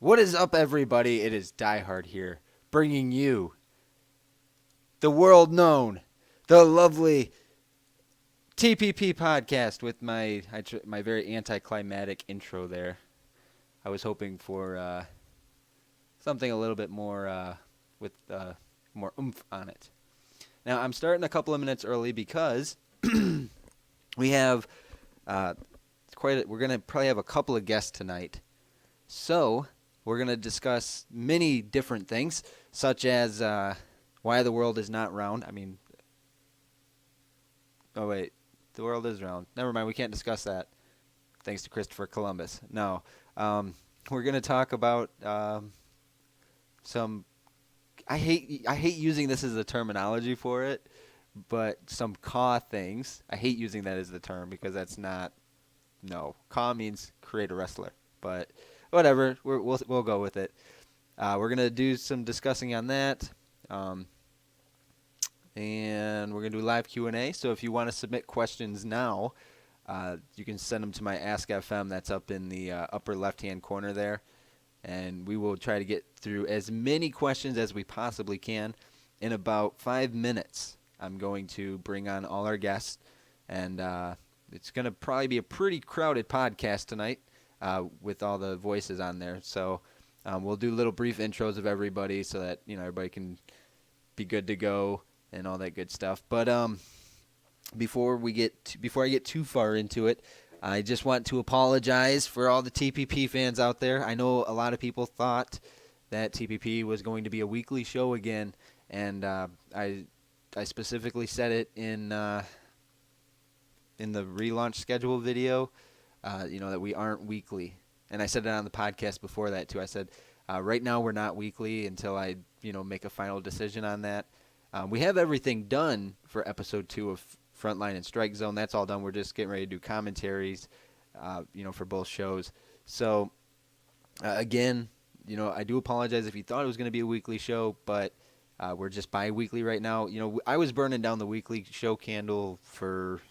What is up, everybody? It is Die Hard here, bringing you the world-known, the lovely TPP Podcast with my very anticlimactic intro there. I was hoping for something a little bit more with more oomph on it. Now, I'm starting a couple of minutes early because we have we're going to probably have a couple of guests tonight. So we're going to discuss many different things, such as why the world is not round. Oh, wait. The world is round. Never mind. We can't discuss that. Thanks to Christopher Columbus. No. We're going to talk about some... I hate using this as a terminology for it, but some caw things. I hate using that as the term because that's not... No. Caw means create a wrestler. But... whatever, we'll go with it. We're going to do some discussing on that, and we're going to do live Q&A. So if you want to submit questions now, you can send them to my Ask FM. That's up in the upper left-hand corner there, and we will try to get through as many questions as we possibly can. In about 5 minutes, I'm going to bring on all our guests, and it's going to probably be a pretty crowded podcast tonight. With all the voices on there. So we'll do little brief intros of everybody so that, everybody can be good to go and all that good stuff. But before I get too far into it, I just want to apologize for all the TPP fans out there. I know a lot of people thought that TPP was going to be a weekly show again, and I specifically said it in the relaunch schedule video. That we aren't weekly. And I said it on the podcast before that, too. I said, right now we're not weekly until I, make a final decision on that. We have everything done for episode 2 of Frontline and Strike Zone. That's all done. We're just getting ready to do commentaries, for both shows. So, again, I do apologize if you thought it was going to be a weekly show, but we're just bi-weekly right now. I was burning down the weekly show candle for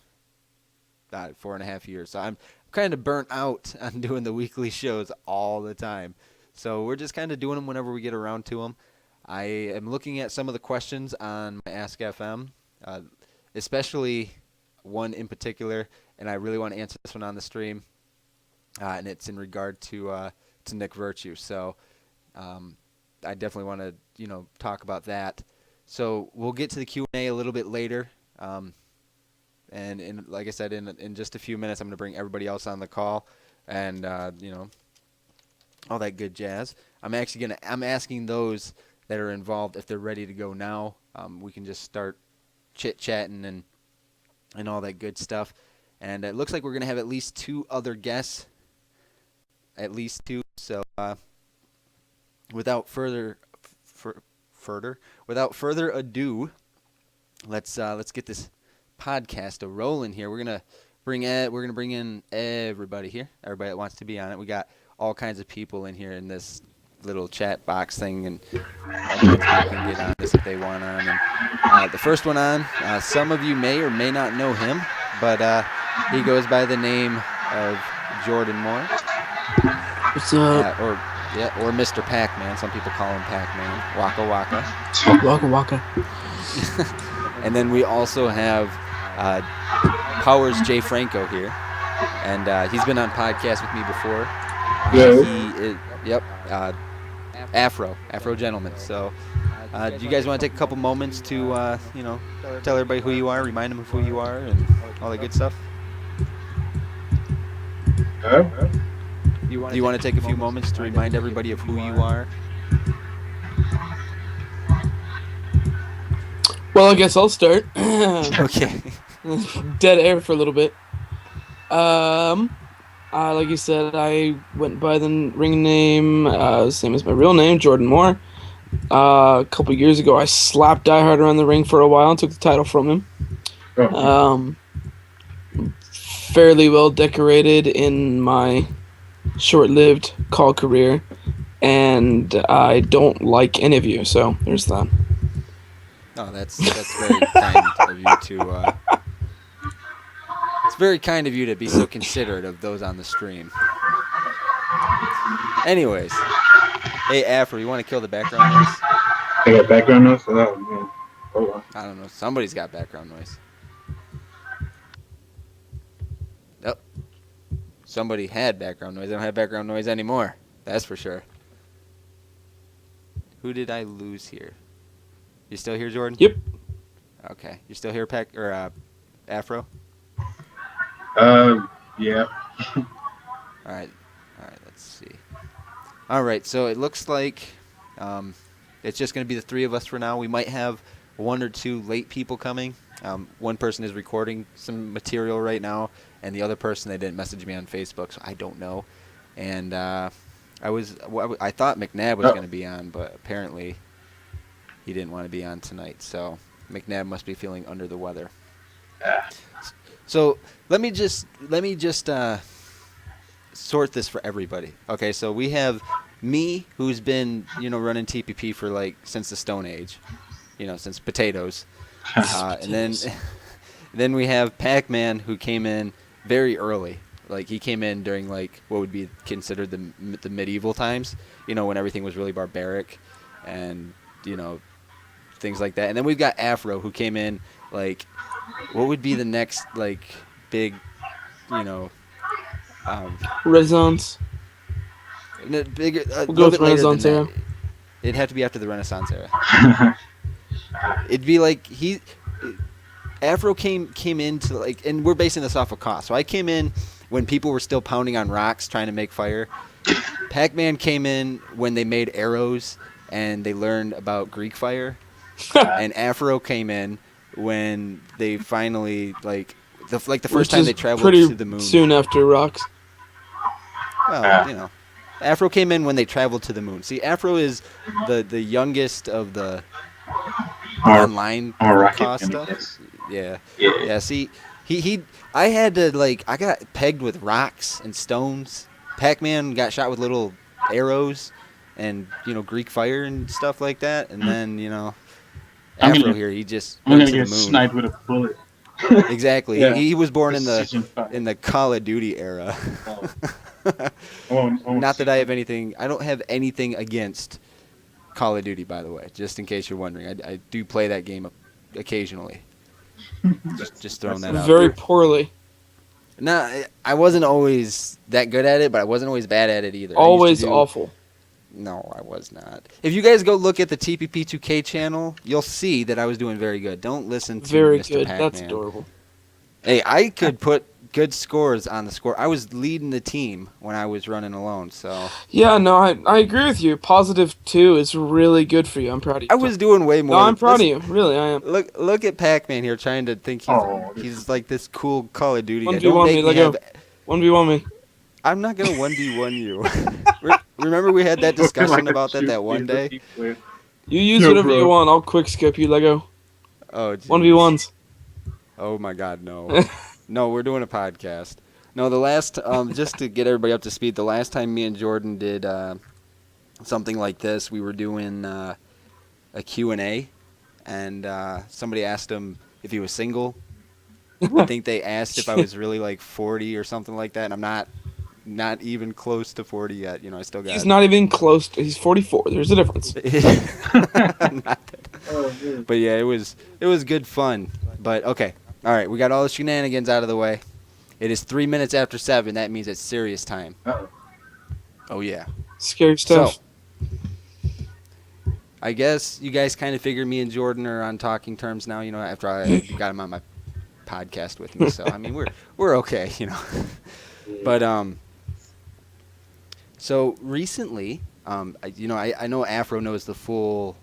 4.5 years. So I'm kind of burnt out on doing the weekly shows all the time. So we're just kind of doing them whenever we get around to them. I am looking at some of the questions on my Ask FM, especially one in particular, and I really want to answer this one on the stream, and it's in regard to Nick Virtue. So I definitely want to talk about that. So we'll get to the Q&A a little bit later. And like I said, in just a few minutes, I'm going to bring everybody else on the call, and all that good jazz. I'm asking those that are involved if they're ready to go now. We can just start chit-chatting and all that good stuff. And it looks like we're going to have at least 2 other guests, at least 2. So without further ado, let's get this podcast rolling here. We're gonna bring in everybody here, everybody that wants to be on it. We got all kinds of people in here in this little chat box thing, and all kinds of people can get on this if they want on. And the first one on, some of you may or may not know him, but he goes by the name of Jordan Moore. What's up? Or Mr. Pac-Man. Some people call him Pac-Man. Waka Waka. Waka Waka. And then we also have Powers J. Franco here, and he's been on podcasts with me before. Afro gentleman. So, do you guys want to take a couple moments to, tell everybody who you are, remind them of who you are, and all that good stuff? Do you want to take a few moments to remind everybody of who you are? Well, I guess I'll start. Okay. Dead air for a little bit. Like you said, I went by the ring name, same as my real name, Jordan Moore. A couple years ago, I slapped Die Hard around the ring for a while and took the title from him. Fairly well decorated in my short-lived call career, and I don't like any of you, so there's that. Oh, that's very kind of you to. It's very kind of you to be so considerate of those on the stream. Anyways, Hey, Afro, you want to kill the background noise? I got background noise? Oh, man. Hold on. I don't know. Somebody's got background noise. Oh, somebody had background noise. I don't have background noise anymore. That's for sure. Who did I lose here? You still here, Jordan? Yep. Okay. You still here, Afro? Yeah. All right. Let's see. All right. So it looks like it's just going to be the three of us for now. We might have one or two late people coming. One person is recording some material right now, and the other person, they didn't message me on Facebook, so I don't know. And I thought McNabb was going to be on, but apparently he didn't want to be on tonight. So McNabb must be feeling under the weather. So let me just sort this for everybody. Okay, so we have me, who's been running TPP for since the Stone Age, since potatoes, and then we have Pac-Man, who came in very early. He came in during what would be considered the medieval times, when everything was really barbaric, and things like that. And then we've got Afro, who came in what would be the next big, Renaissance. Bigger, We'll go with Renaissance era. It'd have to be after the Renaissance era. It'd be Afro came into and we're basing this off of cost. So I came in when people were still pounding on rocks trying to make fire. Pac-Man came in when they made arrows and they learned about Greek fire. And Afro came in when they finally the first time they traveled to the moon. Soon after rocks. Well, Afro came in when they traveled to the moon. See, Afro is the youngest of the online cost stuff. Yeah. See, I had to I got pegged with rocks and stones. Pac-Man got shot with little arrows, and Greek fire and stuff like that. And then Afro here, he just went to the moon. Sniped with a bullet. Exactly. Yeah. He was born in the Call of Duty era. Not that I have anything. I don't have anything against Call of Duty, by the way. Just in case you're wondering, I do play that game occasionally. just throwing that out. Very poorly. No, I wasn't always that good at it, but I wasn't always bad at it either. Always awful. No, I was not. If you guys go look at the TPP 2K channel, you'll see that I was doing very good. Don't listen to very Mr. good. Pac-Man. That's adorable. Hey, I could put good scores on the score. I was leading the team when I was running alone, so. Yeah, no, I agree with you. Positive 2 is really good for you. I'm proud of you. I was doing way more. No, I'm proud of you. Really, I am. Look at Pac-Man here, trying to think he's like this cool Call of Duty guy. 1v1 me, let go. 1v1 me. I'm not gonna 1v1 you. Remember we had that discussion about that one day? You use whatever you want. I'll quick skip you, Lego. Oh, geez. 1v1s. Oh my God, no. No, we're doing a podcast. No, the last, just to get everybody up to speed, the last time me and Jordan did something like this, we were doing a Q&A, and somebody asked him if he was single. I think they asked if I was really 40 or something like that, and I'm not even close to 40 yet. I still got. He's not even close. He's 44. There's a difference. But yeah, it was good fun. But okay, all right, we got all the shenanigans out of the way. It is 3 minutes after 7. That means it's serious time. Oh yeah. Scary stuff. So, I guess you guys kind of figure me and Jordan are on talking terms now. After I got him on my podcast with me, so I mean we're okay. But so recently, I know Afro knows the full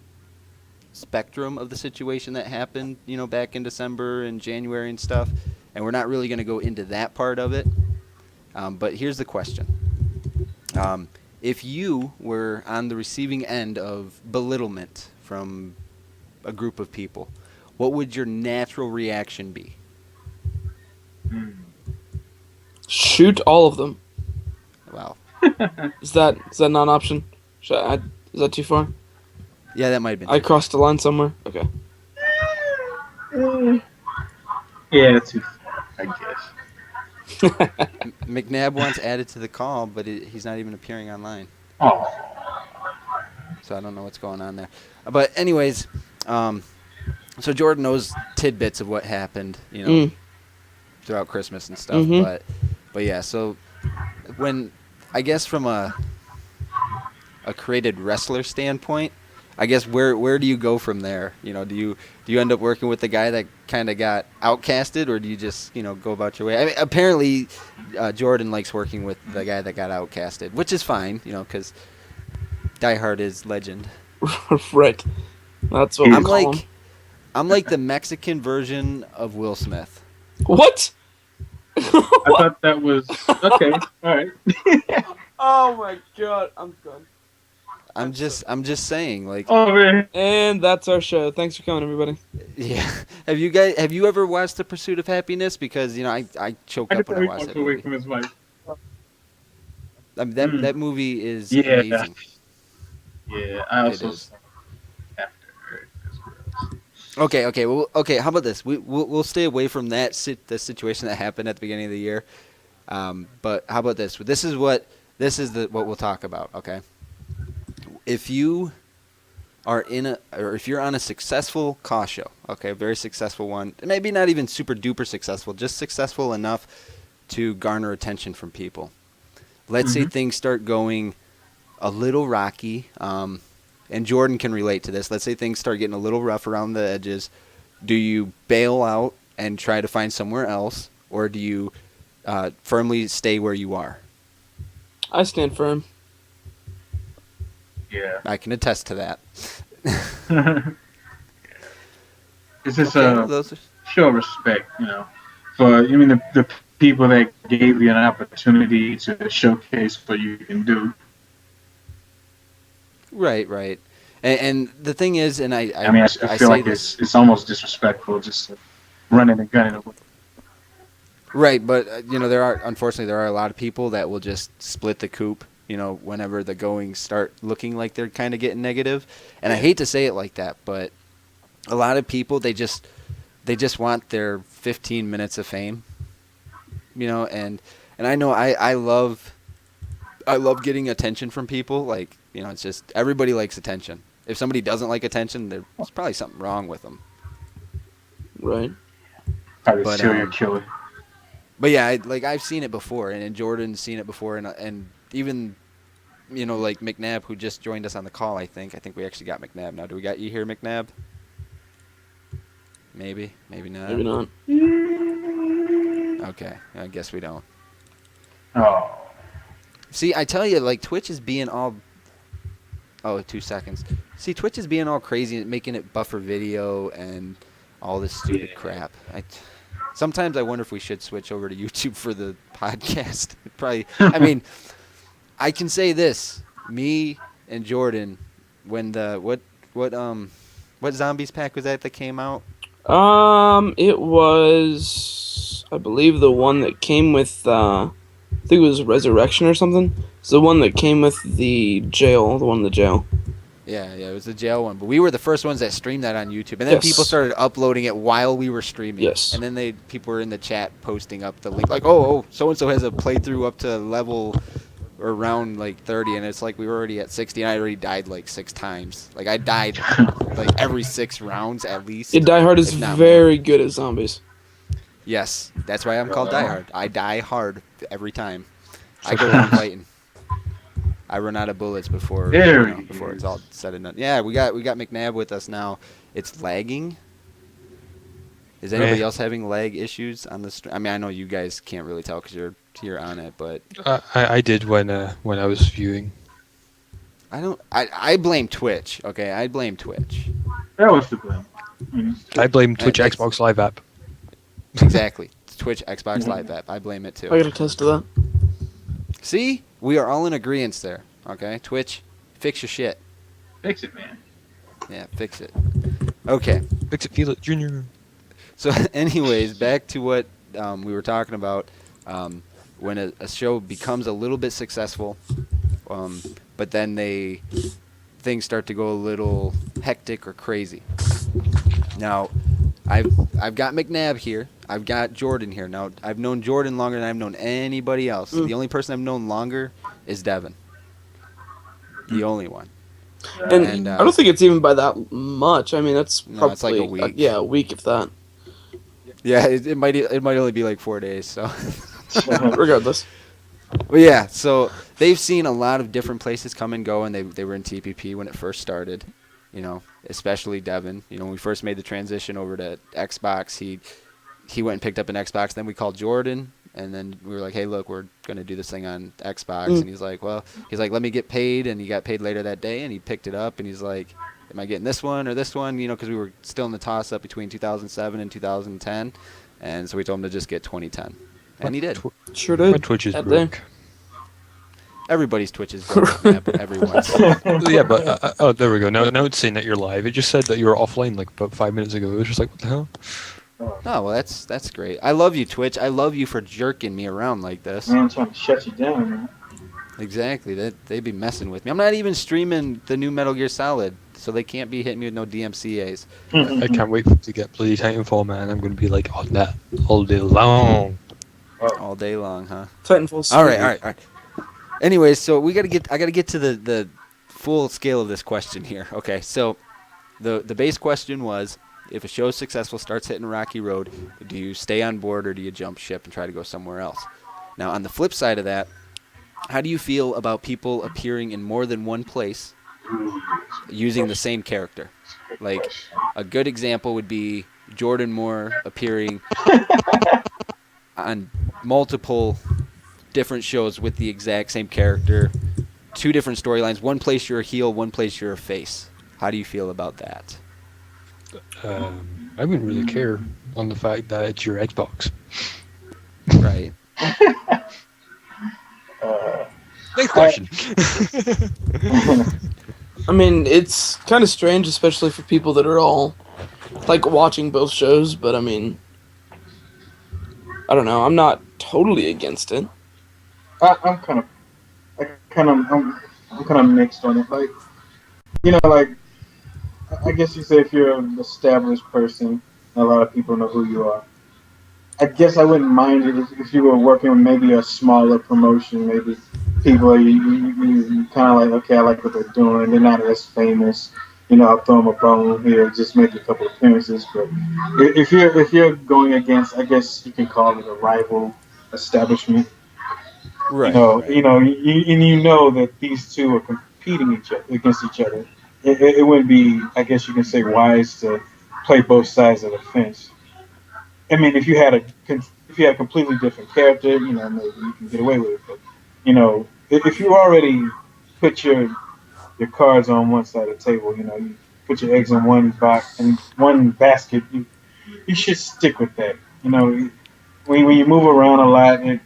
spectrum of the situation that happened, back in December and January and stuff, and we're not really going to go into that part of it. But here's the question. If you were on the receiving end of belittlement from a group of people, what would your natural reaction be? Shoot all of them. Wow. Is that not an option? Is that too far? Yeah, that might have been. I crossed the line somewhere. Okay. Yeah, too far, I guess. McNabb wants added to the call, but he's not even appearing online. Oh. so I don't know what's going on there. But anyways, so Jordan knows tidbits of what happened, throughout Christmas and stuff. Mhm. But yeah, so when I guess from a created wrestler standpoint, I guess where do you go from there? Do you end up working with the guy that kind of got outcasted, or do you just go about your way? I mean, apparently Jordan likes working with the guy that got outcasted, which is fine, because Die Hard is legend. Right. That's what I'm we call him. I'm like the Mexican version of Will Smith. What? I thought that was okay. All right. Oh my god, I'm done. I'm just saying, like. Oh man. And that's our show. Thanks for coming, everybody. Yeah. Have you ever watched The Pursuit of Happiness? Because I choked I up could when I tell he watched walked that away movie. from his wife. I mean, that movie is Yeah. amazing. Yeah, I also It is. saw after her as well. Okay. Well, okay. How about this? We'll stay away from the situation that happened at the beginning of the year. But how about this? This is what we'll talk about. Okay. If you are if you're on a successful car show, okay, a very successful one, maybe not even super duper successful, just successful enough to garner attention from people. Let's say things start going a little rocky, and Jordan can relate to this. Let's say things start getting a little rough around the edges. Do you bail out and try to find somewhere else, or do you firmly stay where you are? I stand firm. Yeah. I can attest to that. It's just those are... show of respect, for the people that gave you an opportunity to showcase what you can do. Right. And the thing is, and I feel like it's almost disrespectful just to running and gunning away. Right, but unfortunately there are a lot of people that will just split the coop, whenever the goings start looking like they're kind of getting negative. And I hate to say it like that, but a lot of people they just want their 15 minutes of fame. And I know I love getting attention from people. Like, it's just everybody likes attention. If somebody doesn't like attention, there's probably something wrong with them. Right. Probably serial killer. But yeah, I've seen it before, and Jordan's seen it before, and even like McNabb, who just joined us on the call. I think we actually got McNabb now. Do we got you here, McNabb? Maybe not. Maybe not. Okay, I guess we don't. Oh. See, I tell you, Twitch is being all. Oh, 2 seconds. See, Twitch is being all crazy and making it buffer video and all this stupid crap. Sometimes I wonder if we should switch over to YouTube for the podcast. Probably. I mean, I can say this: me and Jordan, when the what zombies pack was that came out? It was, I believe, the one that came with, I think it was Resurrection or something. It's the one that came with the one in the jail. Yeah, it was the jail one. But we were the first ones that streamed that on YouTube, and then people started uploading it while we were streaming. Yes. And then people were in the chat posting up the link, like, oh, so and so has a playthrough up to level or around 30, and it's like we were already at 60, and I already died 6 times. I died every 6 rounds at least. Yeah, Die Hard is very good at zombies. Yes, that's why I'm called Die Hard. I die hard every time. I go down fighting. I run out of bullets before it's all said and done. Yeah, we got McNabb with us now. It's lagging. Is anybody else having lag issues on the stream? I mean, I know you guys can't really tell because you're on it, but I did when I was viewing. I blame Twitch. Okay, I blame Twitch. That was the blame. I blame Twitch Xbox Live app. Exactly, Twitch Xbox Live app. I blame it too. I got a test of that. See, we are all in agreement there. Okay, Twitch, fix your shit. Fix it, man. Yeah, fix it. Okay. Fix it, feel it, Junior. So, anyways, back to what we were talking about. When a show becomes a little bit successful, but then things start to go a little hectic or crazy. Now, I've got McNabb here. I've got Jordan here. Now, I've known Jordan longer than I've known anybody else. The only person I've known longer is Devin. The only one. And I don't think it's even by that much. I mean, that's probably No, it's like a week. a week if that. Yeah, it might only be like 4 days. So, Regardless. but yeah, so they've seen a lot of different places come and go, and they were in TPP when it first started. You know, especially Devin. You know, when we first made the transition over to Xbox, he went and picked up an Xbox. Then we called Jordan, and then we were like, hey, look, we're going to do this thing on Xbox. And he's like, let me get paid. And he got paid later that day, and he picked it up, and he's like, am I getting this one or this one? You know, because we were still in the toss-up between 2007 and 2010. And so we told him to just get 2010. And he did. Sure did. My Twitch is That broke. day. Everybody's Twitch is broken every once. Yeah, but oh, there we go. Now it's saying that you're live. It just said that you were offline like about 5 minutes ago. It was just like, what the hell? Oh, well, that's great. I love you, Twitch. I love you for jerking me around like this. Man, I'm trying to shut you down, man. Exactly. They'd be messing with me. I'm not even streaming the new Metal Gear Solid, so they can't be hitting me with no DMCAs. I can't wait to get bloody Titanfall, man. I'm going to be like on that all day long. All day long, huh? Titanfall's All right. Anyways, so I gotta get to the full scale of this question here. Okay, so the base question was, if a show is successful, starts hitting a rocky road, do you stay on board or do you jump ship and try to go somewhere else? Now, on the flip side of that, how do you feel about people appearing in more than one place using the same character? Like, a good example would be Jordan Moore appearing on multiple different shows with the exact same character, 2 different storylines, one place you're a heel, one place you're a face. How do you feel about that? I wouldn't really care on the fact that it's your Xbox. Right. Next question. I mean, it's kind of strange, especially for people that are all like watching both shows. But I mean, I don't know. I'm not totally against it. I'm kind of mixed on it. Like, you know, like, I guess you say if you're an established person, a lot of people know who you are. I guess I wouldn't mind it if you were working with maybe a smaller promotion, maybe people are you kind of like, okay, I like what they're doing. They're not as famous. You know, I'll throw them a bone here, just make a couple appearances. But if you're going against, I guess you can call it a rival establishment. Right. You know that these two are competing against each other. It wouldn't be, I guess you can say, wise to play both sides of the fence. I mean, if you had a completely different character, you know, maybe you can get away with it. But you know, if you already put your cards on one side of the table, you know, you put your eggs in one box and one basket, you should stick with that. You know, when you move around a lot, it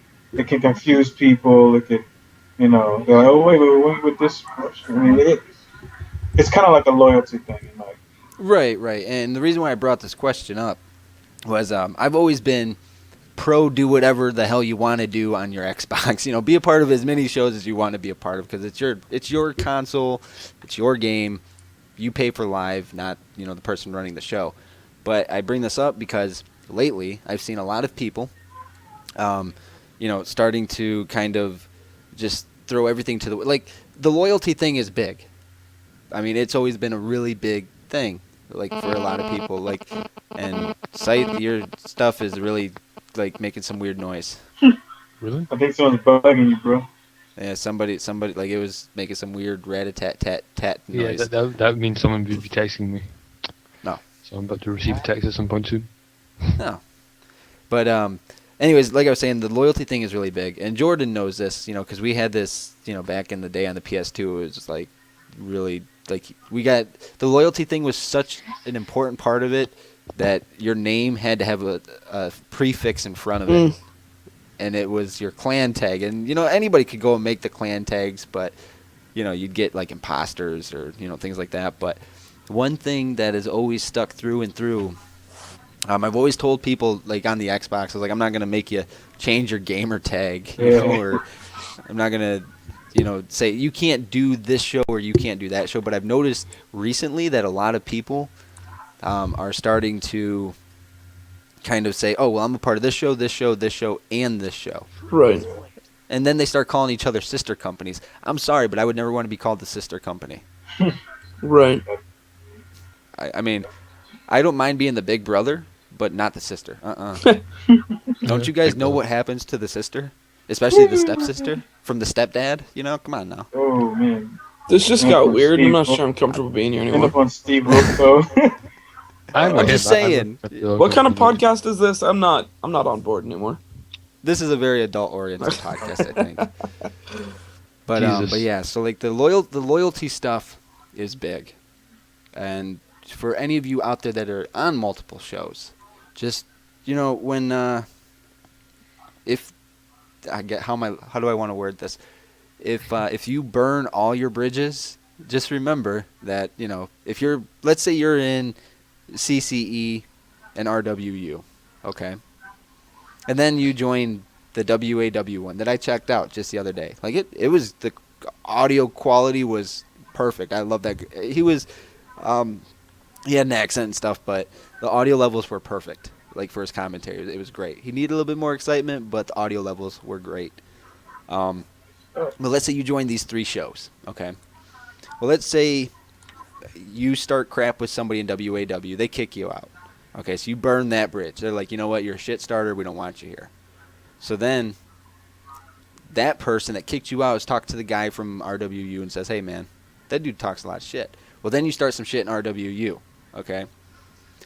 can confuse people. It could, you know, they're like, oh wait, with this person. I mean, it's kind of like a loyalty thing, you know. Right. And the reason why I brought this question up was I've always been pro do whatever the hell you want to do on your Xbox. You know, be a part of as many shows as you want to be a part of, because it's your console, it's your game. You pay for live, not, you know, the person running the show. But I bring this up because lately I've seen a lot of people, you know, starting to kind of just throw everything to the loyalty thing is big. I mean, it's always been a really big thing, like, for a lot of people. Like, and Scythe, your stuff is really, like, making some weird noise. Really? I think someone's bugging you, bro. Yeah, somebody, like, it was making some weird rat-a-tat-tat noise. Yeah, that means someone would be texting me. No. So I'm about to receive a text at some point soon. No. But, anyways, like I was saying, the loyalty thing is really big. And Jordan knows this, you know, because we had this, you know, back in the day on the PS2. It was just, like, really, like, we got the loyalty thing was such an important part of it that your name had to have a prefix in front of it, and it was your clan tag. And, you know, anybody could go and make the clan tags, but, you know, you'd get, like, imposters or, you know, things like that. But one thing that has always stuck through and through, I've always told people, like, on the Xbox, I was like, I'm not going to make you change your gamer tag, you know, or I'm not going to, you know, say you can't do this show or you can't do that show. But I've noticed recently that a lot of people are starting to kind of say, oh, well, I'm a part of this show, and this show. Right. And then they start calling each other sister companies. I'm sorry, but I would never want to be called the sister company. Right. I mean, I don't mind being the big brother, but not the sister. Don't you guys know what happens to the sister? Especially the stepsister from the stepdad? You know, come on now. Oh man. This just got weird, and I'm not sure I'm comfortable being here End anymore. up on Steve Wilco. I'm just saying. What kind of podcast is this? I'm not on board anymore. This is a very adult-oriented podcast, I think. But Jesus. but yeah, so like the loyalty stuff is big, and for any of you out there that are on multiple shows, just when if I get how do I want to word this? If you burn all your bridges, just remember that if let's say you're in CCE and RWU, okay, and then you join the WAW one that I checked out just the other day. Like it was, the audio quality was perfect. I love that. He was, he had an accent and stuff, but the audio levels were perfect. Like for his commentary, it was great. He needed a little bit more excitement, but the audio levels were great. But let's say you join these 3 shows, okay? Well, let's say you start crap with somebody in WAW. They kick you out. Okay, so you burn that bridge. They're like, you know what, you're a shit starter. We don't want you here. So then that person that kicked you out is talking to the guy from RWU and says, hey, man, that dude talks a lot of shit. Well, then you start some shit in RWU, okay?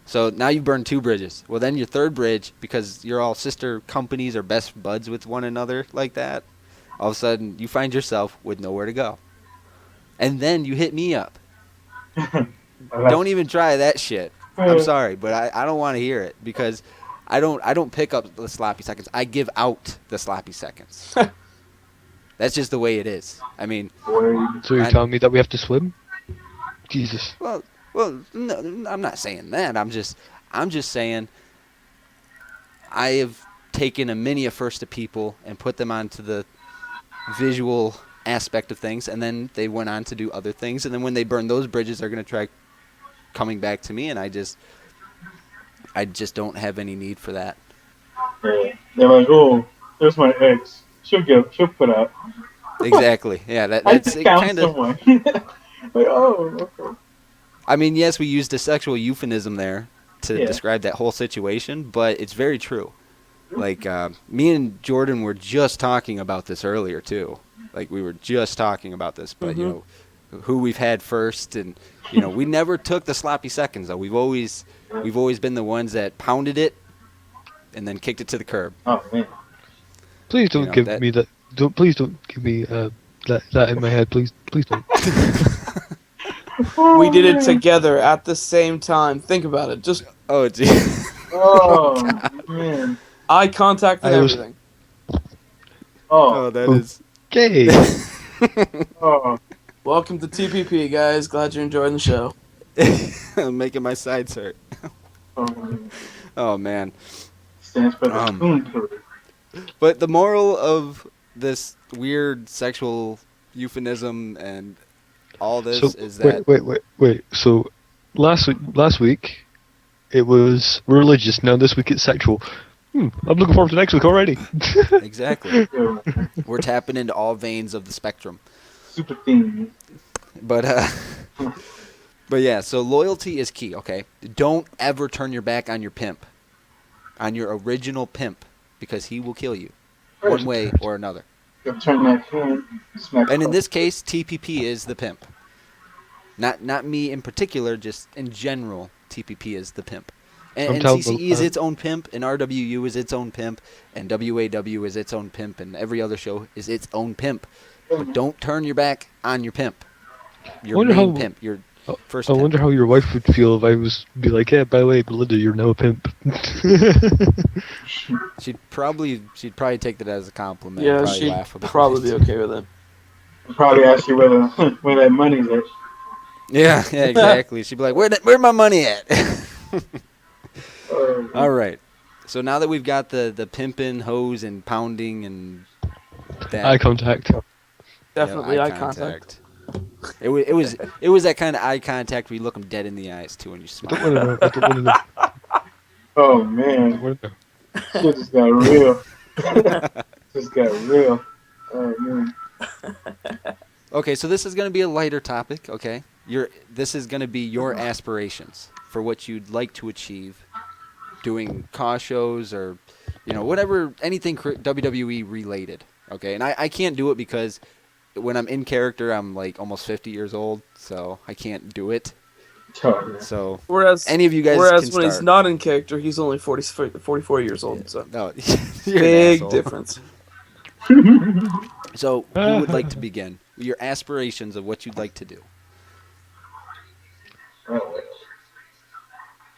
So now you've burned 2 bridges. Well, then your third bridge, because you're all sister companies or best buds with one another like that, all of a sudden you find yourself with nowhere to go. And then you hit me up. Don't even try that shit. I'm sorry, but I don't want to hear it because I don't pick up the sloppy seconds. I give out the sloppy seconds. That's just the way it is. I mean, So you're telling me that we have to swim? Jesus. Well, no, I'm not saying that. I'm just saying I have taken a mini first to people and put them onto the visual aspect of things, and then they went on to do other things, and then when they burn those bridges, they're going to try coming back to me, and I just don't have any need for that. Yeah. They're like, oh, there's my ex. She'll put out. Exactly. Yeah, that's it. Kind of. Like, oh, okay. I mean, yes, we used a sexual euphemism there to describe that whole situation, but it's very true. Like, me and Jordan were just talking about this earlier, too. Like, we were just talking about this, but, who we've had first, and, we never took the sloppy seconds, though. We've always been the ones that pounded it and then kicked it to the curb. Oh, man. Please don't give me that. Please don't give me that in my head. Please don't. We did it together at the same time. Think about it. Just oh, geez. Oh, man. Eye contact and everything. Oh, that is gay. Oh. Welcome to TPP, guys. Glad you're enjoying the show. I'm making my sides hurt. Oh, man. Stands for the spoon curve. But the moral of this weird sexual euphemism and all this is that... Wait. So, last week, it was religious. Now this week it's sexual. I'm looking forward to next week already. Exactly. We're tapping into all veins of the spectrum. Super theme. But yeah, so loyalty is key, okay? Don't ever turn your back on your pimp, on your original pimp, because he will kill you one way or another. You'll turn that hand, smack. And in this case, TPP is the pimp. Not me in particular, just in general, TPP is the pimp. And CCE is its own pimp, and RWU is its own pimp, and WAW is its own pimp, and every other show is its own pimp. But don't turn your back on your pimp. Your main pimp, your first pimp. I wonder how your wife would feel if I be like, yeah, by the way, Belinda, you're now a pimp. She'd probably take that as a compliment. Yeah, probably she'd laugh about probably it. be okay with it. Probably ask you where that money's at. Yeah, exactly. She'd be like, where my money at? All right. So now that we've got the pimping, hose, and pounding, and that eye contact. Definitely eye contact. It was that kind of eye contact where you look them dead in the eyes too when you smile. I don't want to know. Oh man, shit just got real. Just got real. Oh man. Okay, so this is going to be a lighter topic, okay? this is going to be your aspirations for what you'd like to achieve doing cause shows or, whatever, anything WWE related. Okay, and I can't do it because when I'm in character, I'm like almost 50 years old, so I can't do it. So whereas any of you guys when can start. he's not in character, he's only 44 years old. So No, you're an big asshole. difference. So who would like to begin? Your aspirations of what you'd like to do.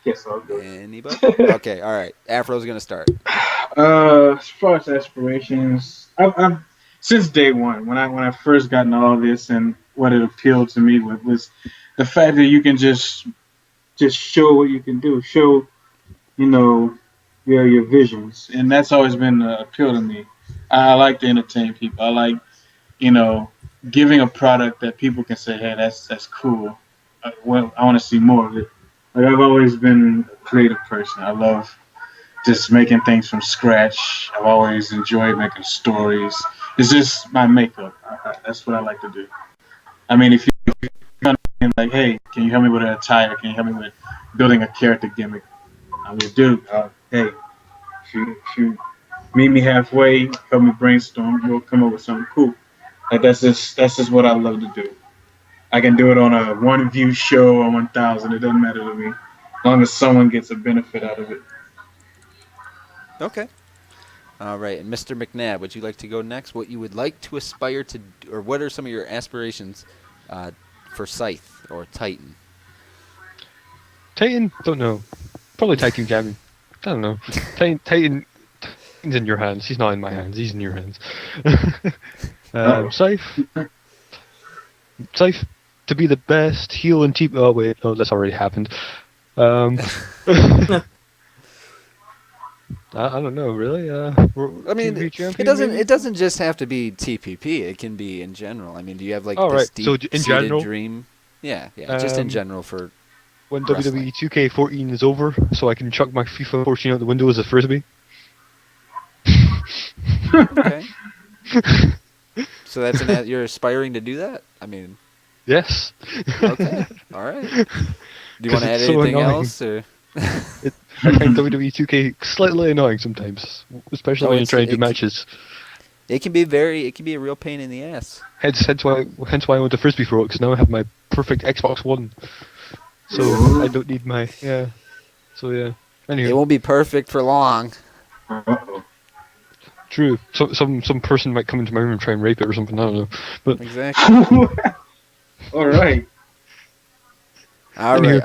Yes, I'll go. Anybody? Okay, all right. Afro's gonna start. As far as aspirations, I've since day one when I first got into all this, and what it appealed to me was the fact that you can just show what you can do, show your visions, and that's always been the appeal to me. I like to entertain people. I like giving a product that people can say, hey, that's cool. I want to see more of it. Like, I've always been a creative person. I love just making things from scratch. I've always enjoyed making stories. It's just my makeup. That's what I like to do. I mean, if you come in like, hey, can you help me with an attire? Can you help me with building a character gimmick? I will do. Hey, if you meet me halfway, help me brainstorm, we'll come up with something cool. Like, that's just what I love to do. I can do it on a 1-view show or 1,000. It doesn't matter to me, as long as someone gets a benefit out of it. Okay. All right, and Mr. McNabb, would you like to go next? What you would like to aspire to, or what are some of your aspirations for Scythe or Titan? Titan? Don't know. Probably Tycoon Champion. I don't know. Titan's in your hands. He's not in my hands. He's in your hands. Scythe to be the best heel in TPP. Oh wait, no, that's already happened. I don't know, really. I mean, TPP champion, it doesn't just have to be TPP. It can be in general. I mean, do you have like Oh, this right. So in deep-seated general? dream? Yeah, just in general for When wrestling. WWE 2K14 is over, so I can chuck my FIFA 14 out the window as a frisbee. Okay. So you're aspiring to do that? I mean, Yes. okay, all right. Do you 'Cause want to add it's so anything annoying. else? Or? I find WWE 2K slightly annoying sometimes, especially Oh, when you're it's- trying to do it- matches. It can be a real pain in the ass. Hence why I went to frisbee for it, because now I have my perfect Xbox One, so I don't need my So yeah. Anyway, It won't be perfect for long. Uh-oh. true. So some person might come into my room and try and rape it or something. I don't know. But Exactly. All right. All Anywho.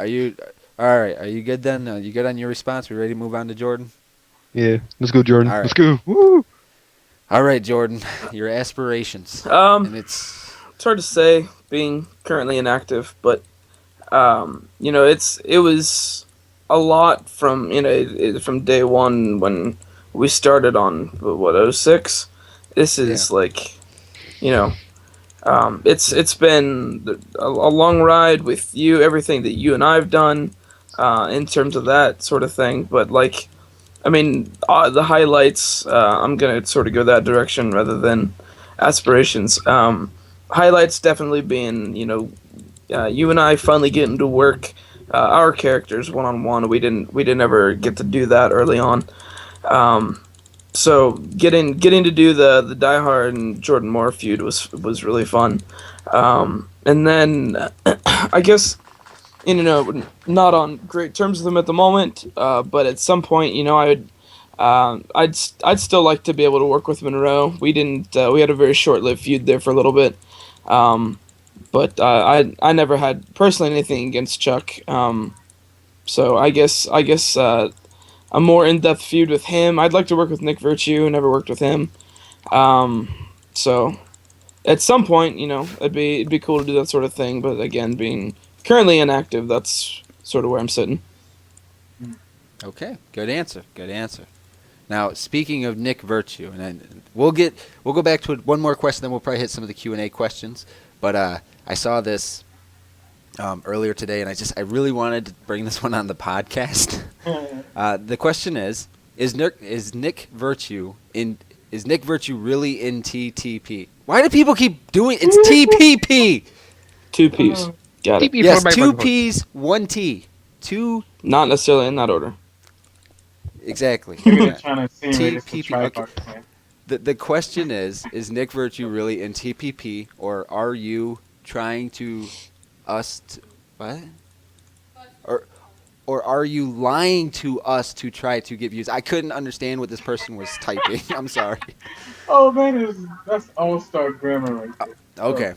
right. Are you good then? You good on your response? We ready to move on to Jordan? yeah, let's go, Jordan. All right. Let's go. Woo! All right, Jordan. Your aspirations. And It's hard to say, being currently inactive, but it was a lot from from day one when we started on 06. This is it's been a long ride with you, everything that you and I've done in terms of that sort of thing. But the highlights, I'm gonna sort of go that direction rather than aspirations. Highlights definitely being you and I finally getting to work our characters one-on-one. We didn't ever get to do that early on. So getting to do the Die Hard and Jordan Moore feud was really fun. And then I guess not on great terms with them at the moment, but at some point I'd still like to be able to work with Monroe. We had a very short-lived feud there for a little bit. But I never had personally anything against Chuck. So I guess a more in-depth feud with him. I'd like to work with Nick Virtue. Never worked with him. So at some point, it'd be cool to do that sort of thing. But again, being currently inactive, that's sort of where I'm sitting. Okay, good answer. Now, speaking of Nick Virtue, and we'll go back to one more question, then we'll probably hit some of the Q&A questions. But I saw this earlier today, and I really wanted to bring this one on the podcast. The question is Nick Virtue really in TTP? Why do people keep doing it's TPP? 2 P's. Got it. TPP Yes, format, 2 format. P's, 1 T. 2 Not necessarily in that order. exactly. Maybe Yeah. they're trying to insinuate it's a TPP. Okay. tripart plan. The question is Nick Virtue really in TPP, or are you trying to us to, what? Or are you lying to us to try to get views? I couldn't understand what this person was typing. I'm sorry. Oh man, that's all-star grammar right there. Okay.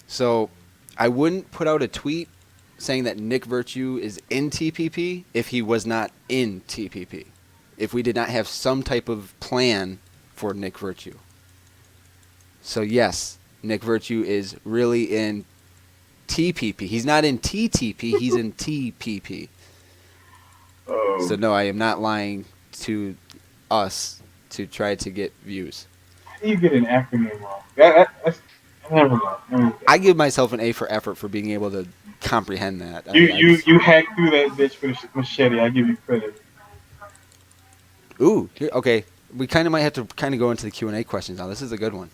So I wouldn't put out a tweet saying that Nick Virtue is in TPP if he was not in TPP. If we did not have some type of plan for Nick Virtue. So yes, Nick Virtue is really in TPP. He's not in TTP, he's in TPP. Oh. So no, I am not lying to us to try to get views. How do you get an acronym wrong? That's never mind. I give myself an A for effort for being able to comprehend that. You hacked through that bitch with a machete. I give you credit. Ooh, okay. We kind of might have to kind of go into the Q&A questions now. This is a good one.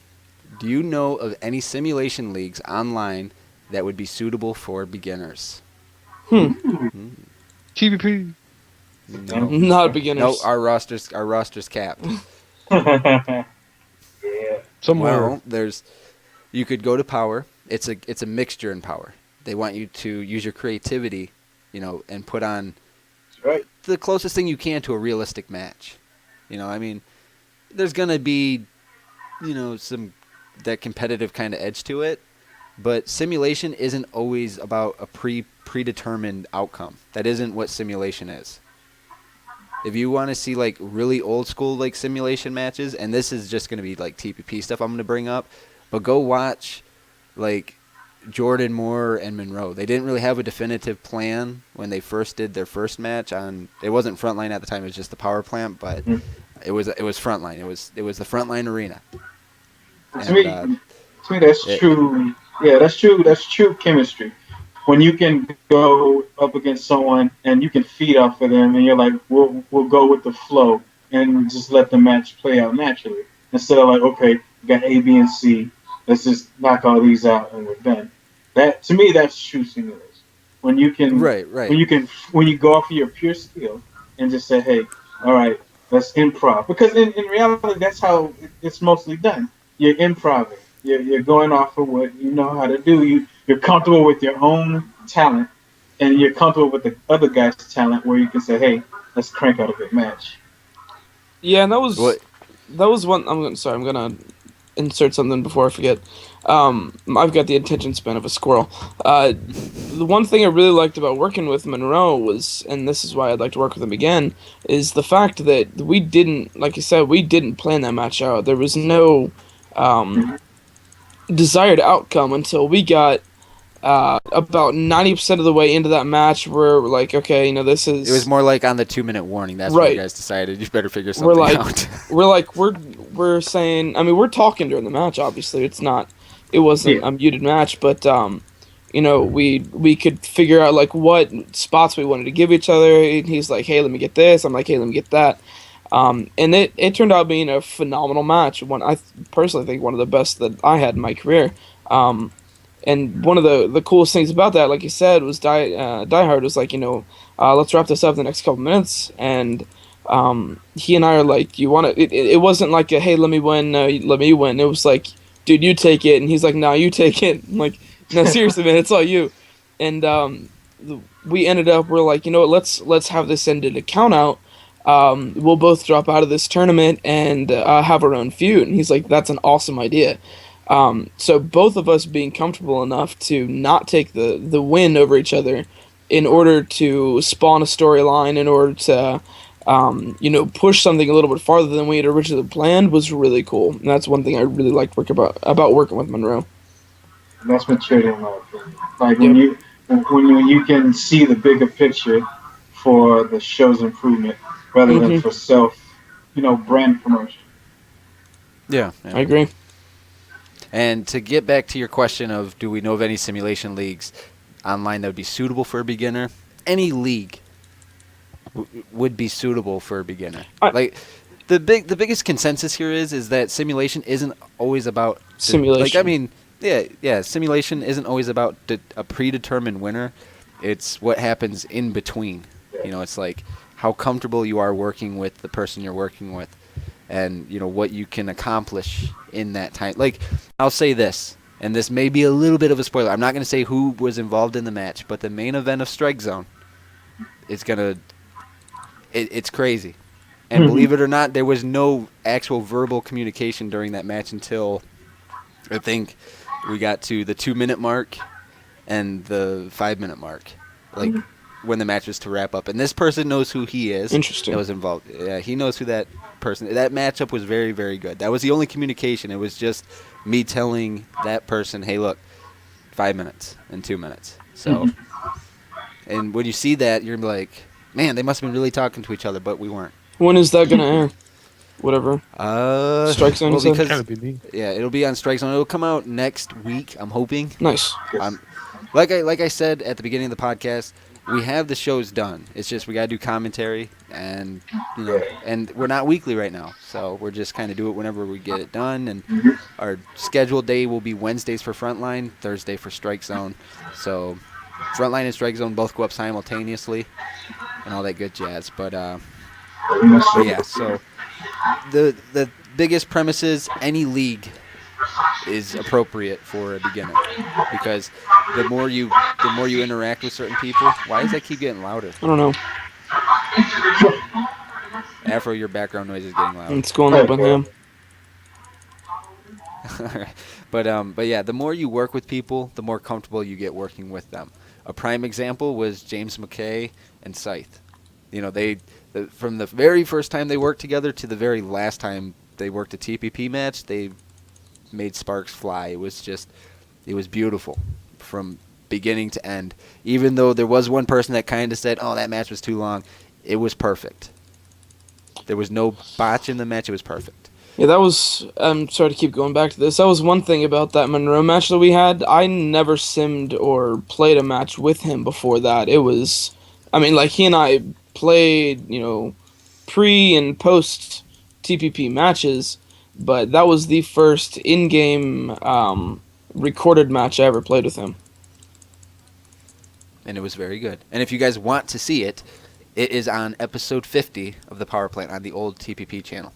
Do you know of any simulation leagues online that would be suitable for beginers? TPP. No. Not beginners. No, our roster's capped. Yeah. Somewhere. Well, you could go to Power. It's a mixture in Power. They want you to use your creativity, and put on That's right. the closest thing you can to a realistic match. I mean, there's gonna be, some that competitive kind of edge to it, but simulation isn't always about a predetermined outcome. That isn't what simulation is. If you want to see like really old school like simulation matches, and this is just gonna be like TPP stuff I'm gonna bring up, but go watch like Jordan Moore and Monroe. They didn't really have a definitive plan when they first did their first match on. It wasn't Frontline at the time; it was just the Power Plant, but it was Frontline. It was the Frontline arena. To me, that's true. Yeah, that's true. That's true chemistry. When you can go up against someone and you can feed off of them, and you're like, we'll go with the flow and just let the match play out naturally, instead of like, okay, we got A, B, and C. Let's just knock all these out and we're done. That to me, that's true simulation. When you can, Right. when you go off of your pure skill and just say, hey, all right, let's improv. Because in reality, that's how it's mostly done. You're improving. You're going off of what you know how to do. You're comfortable with your own talent, and you're comfortable with the other guy's talent, where you can say, hey, let's crank out a good match. Yeah, and that was one. I'm gonna insert something before I forget. I've got the attention span of a squirrel. The one thing I really liked about working with Monroe was, and this is why I'd like to work with him again, is the fact that we didn't, like you said, we didn't plan that match out. There was no desired outcome until we got about 90% of the way into that match. Where we're like, okay, this is. It was more like on the 2-minute warning. That's right. what you guys decided. You better figure something out. we're saying. I mean, we're talking during the match. Obviously, it wasn't a muted match, but we could figure out like what spots we wanted to give each other. And he's like, hey, let me get this. I'm like, hey, let me get that. And it turned out being a phenomenal match. One I personally think one of the best that I had in my career. And one of the coolest things about that, like you said, was Die Hard was like, let's wrap this up in the next couple minutes. And he and I are like, you want to? It wasn't like a hey, let me win, let me win. It was like, dude, you take it, and he's like, no, you take it. I'm like, no, seriously, man, it's all you. And we ended up, we're like, let's have this end in a count out. We'll both drop out of this tournament and have our own feud. And he's like, that's an awesome idea. So both of us being comfortable enough to not take the win over each other in order to spawn a storyline, in order to push something a little bit farther than we had originally planned was really cool. And that's one thing I really liked about working with Monroe. And that's maturity in my opinion. Like when you can see the bigger picture for the show's improvement rather than for self, brand promotion. Yeah, I agree. And to get back to your question of do we know of any simulation leagues online that would be suitable for a beginner? Any league would be suitable for a beginner. The biggest consensus here is that simulation isn't always about simulation. Like, I mean, Yeah. Simulation isn't always about a predetermined winner. It's what happens in between. You know, it's like how comfortable you are working with the person you're working with, and you know what you can accomplish in that time. Like, I'll say this, and this may be a little bit of a spoiler. I'm not going to say who was involved in the match, but the main event of Strike Zone is it's crazy. And believe it or not, there was no actual verbal communication during that match until I think we got to the 2-minute mark and the 5-minute mark, like when the match was to wrap up. And this person knows who he is. Interesting. That was involved. Yeah, he knows who that person. That matchup was very, very good. That was the only communication. It was just me telling that person, "Hey, look, 5 minutes and 2 minutes." So, and when you see that, you're like, "Man, they must have been really talking to each other," but we weren't. When is that gonna air? Whatever. Strike Zone. Well, because That'd be me. yeah, it'll be on Strike Zone. It'll come out next week. I'm hoping. Nice. Like I said at the beginning of the podcast, we have the shows done. It's just we gotta do commentary, and you know, and we're not weekly right now, so we're just kind of do it whenever we get it done. And our scheduled day will be Wednesdays for Frontline, Thursday for Strike Zone. So Frontline and Strike Zone both go up simultaneously, and all that good jazz. But yeah, so the biggest premise is any league is appropriate for a beginner, because the more you interact with certain people. Why does that keep getting louder? I don't know. Afro, your background noise is getting louder. It's going up on him. But yeah, the more you work with people, the more comfortable you get working with them. A prime example was James McKay and Scythe. You know, from the very first time they worked together to the very last time they worked a TPP match, they made sparks fly. It was beautiful from beginning to end. Even though there was one person that kind of said, "Oh, that match was too long," it was perfect. There was no botch in the match. It was perfect. Yeah, that was. I'm sorry to keep going back to this. That was one thing about that Monroe match that we had. I never simmed or played a match with him before that. It was, I mean, like he and I played, you know, pre and post TPP matches, but that was the first in-game recorded match I ever played with him. And it was very good. And if you guys want to see it, it is on episode 50 of the Power Plant on the old TPP channel.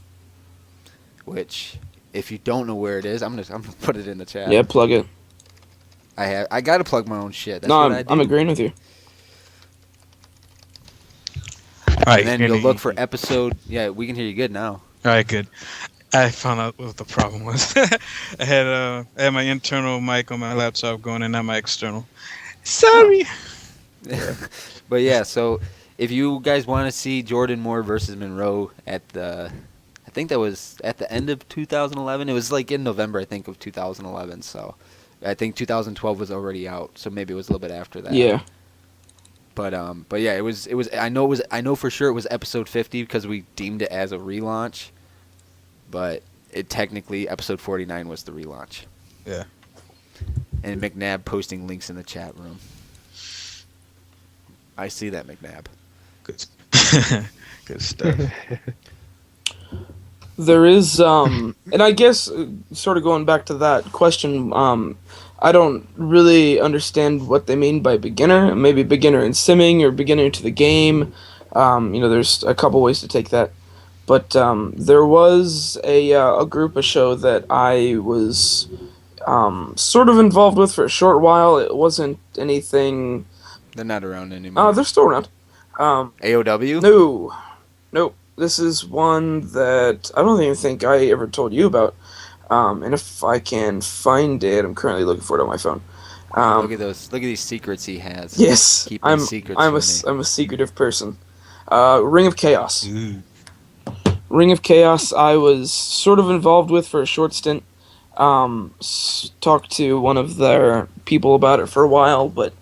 Which, if you don't know where it is, I'm gonna put it in the chat. Yeah, plug it. I gotta plug my own shit. That's no, what I do. I'm agreeing with you. All right, And then you'll look for episode. Yeah, we can hear you good now. All right, good. I found out what the problem was. I had my internal mic on my laptop going and not my external. Sorry. But yeah, so if you guys want to see Jordan Moore versus Monroe I think that was at the end of 2011. It was like in November, I think, of 2011. So I think 2012 was already out. So maybe it was a little bit after that. Yeah. But yeah, it was. I know for sure it was episode 50 because we deemed it as a relaunch. But it technically episode 49 was the relaunch. Yeah. And McNabb posting links in the chat room. I see that, McNabb. Good. Good stuff. There is, and I guess, sort of going back to that question, I don't really understand what they mean by beginner. Maybe beginner in simming or beginner to the game. You know, there's a couple ways to take that. But there was a group, a show that I was sort of involved with for a short while. It wasn't anything... They're not around anymore. They're still around. AOW? No. Nope. This is one that I don't even think I ever told you about. And if I can find it, I'm currently looking for it on my phone. Look at those! Look at these secrets he has. Yes, Keeping secrets I'm a secretive person. Ring of Chaos. Ooh. Ring of Chaos. I was sort of involved with for a short stint. Talked to one of their people about it for a while, but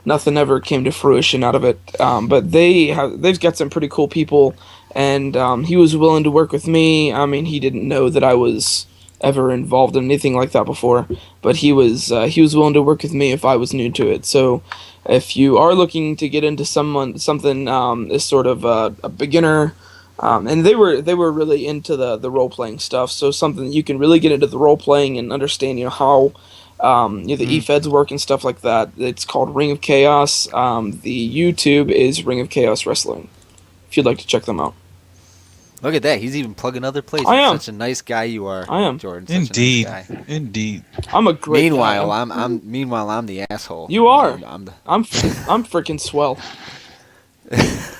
nothing ever came to fruition out of it. But they've got some pretty cool people, and he was willing to work with me. I mean, he didn't know that I was ever involved in anything like that before, but he was willing to work with me if I was new to it. So if you are looking to get into something as sort of a beginner, and they were really into the role playing stuff, so something you can really get into the role playing and understand, you know, how The eFeds work and stuff like that. It's called Ring of Chaos. The YouTube is Ring of Chaos Wrestling. If you'd like to check them out. Look at that. He's even plugging other places. I am. Such a nice guy you are. I am. Jordan. Such Indeed. A nice guy. Indeed. I'm a great Meanwhile, guy. I'm the asshole. You are. I'm I'm freaking swell.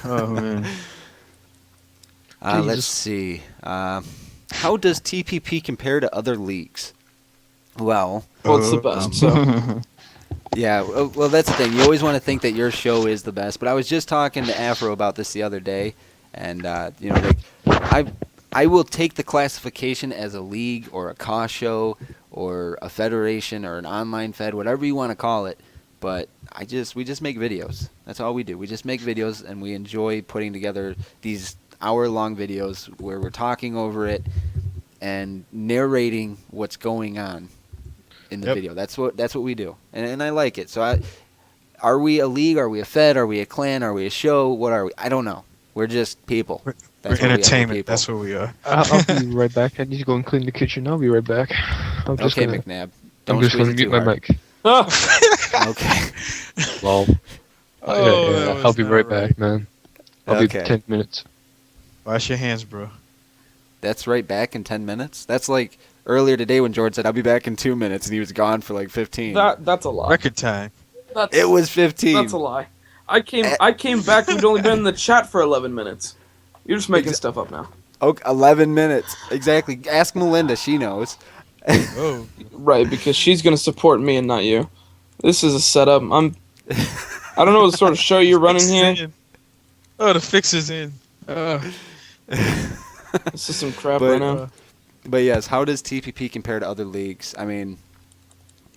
Oh man. Let's see. How does TPP compare to other leagues? Well, It's the best. So yeah. Well, that's the thing. You always want to think that your show is the best. But I was just talking to Afro about this the other day, and I will take the classification as a league or a cost show or a federation or an online fed, whatever you want to call it. But we just make videos. That's all we do. We just make videos, and we enjoy putting together these hour-long videos where we're talking over it and narrating what's going on in the video. That's what we do, and I like it. So, are we a league? Are we a fed? Are we a clan? Are we a show? What are we? I don't know. We're just people. We're That's what we are, entertainment. people. That's what we are. I'll be right back. I need to go and clean the kitchen. I'll be right back. Okay, McNabb. Don't I'm just squeeze going to it mute too my hard. mic. Okay. Lol. Oh, that I'll was be not right back, man. I'll Okay. be 10 minutes. Wash your hands, bro. That's right back in 10 minutes? That's like earlier today when George said, I'll be back in 2 minutes, and he was gone for like 15. that's a lie. Record time. It was 15. That's a lie. I came back. We'd only been in the chat for 11 minutes. You're just making stuff up now. Okay, 11 minutes. Exactly. Ask Melinda. She knows. Oh. Right, because she's gonna support me and not you. This is a setup. I don't know what sort of show you're running here. Oh, the fix is in. This is some crap But- right now. But yes, how does TPP compare to other leagues? I mean,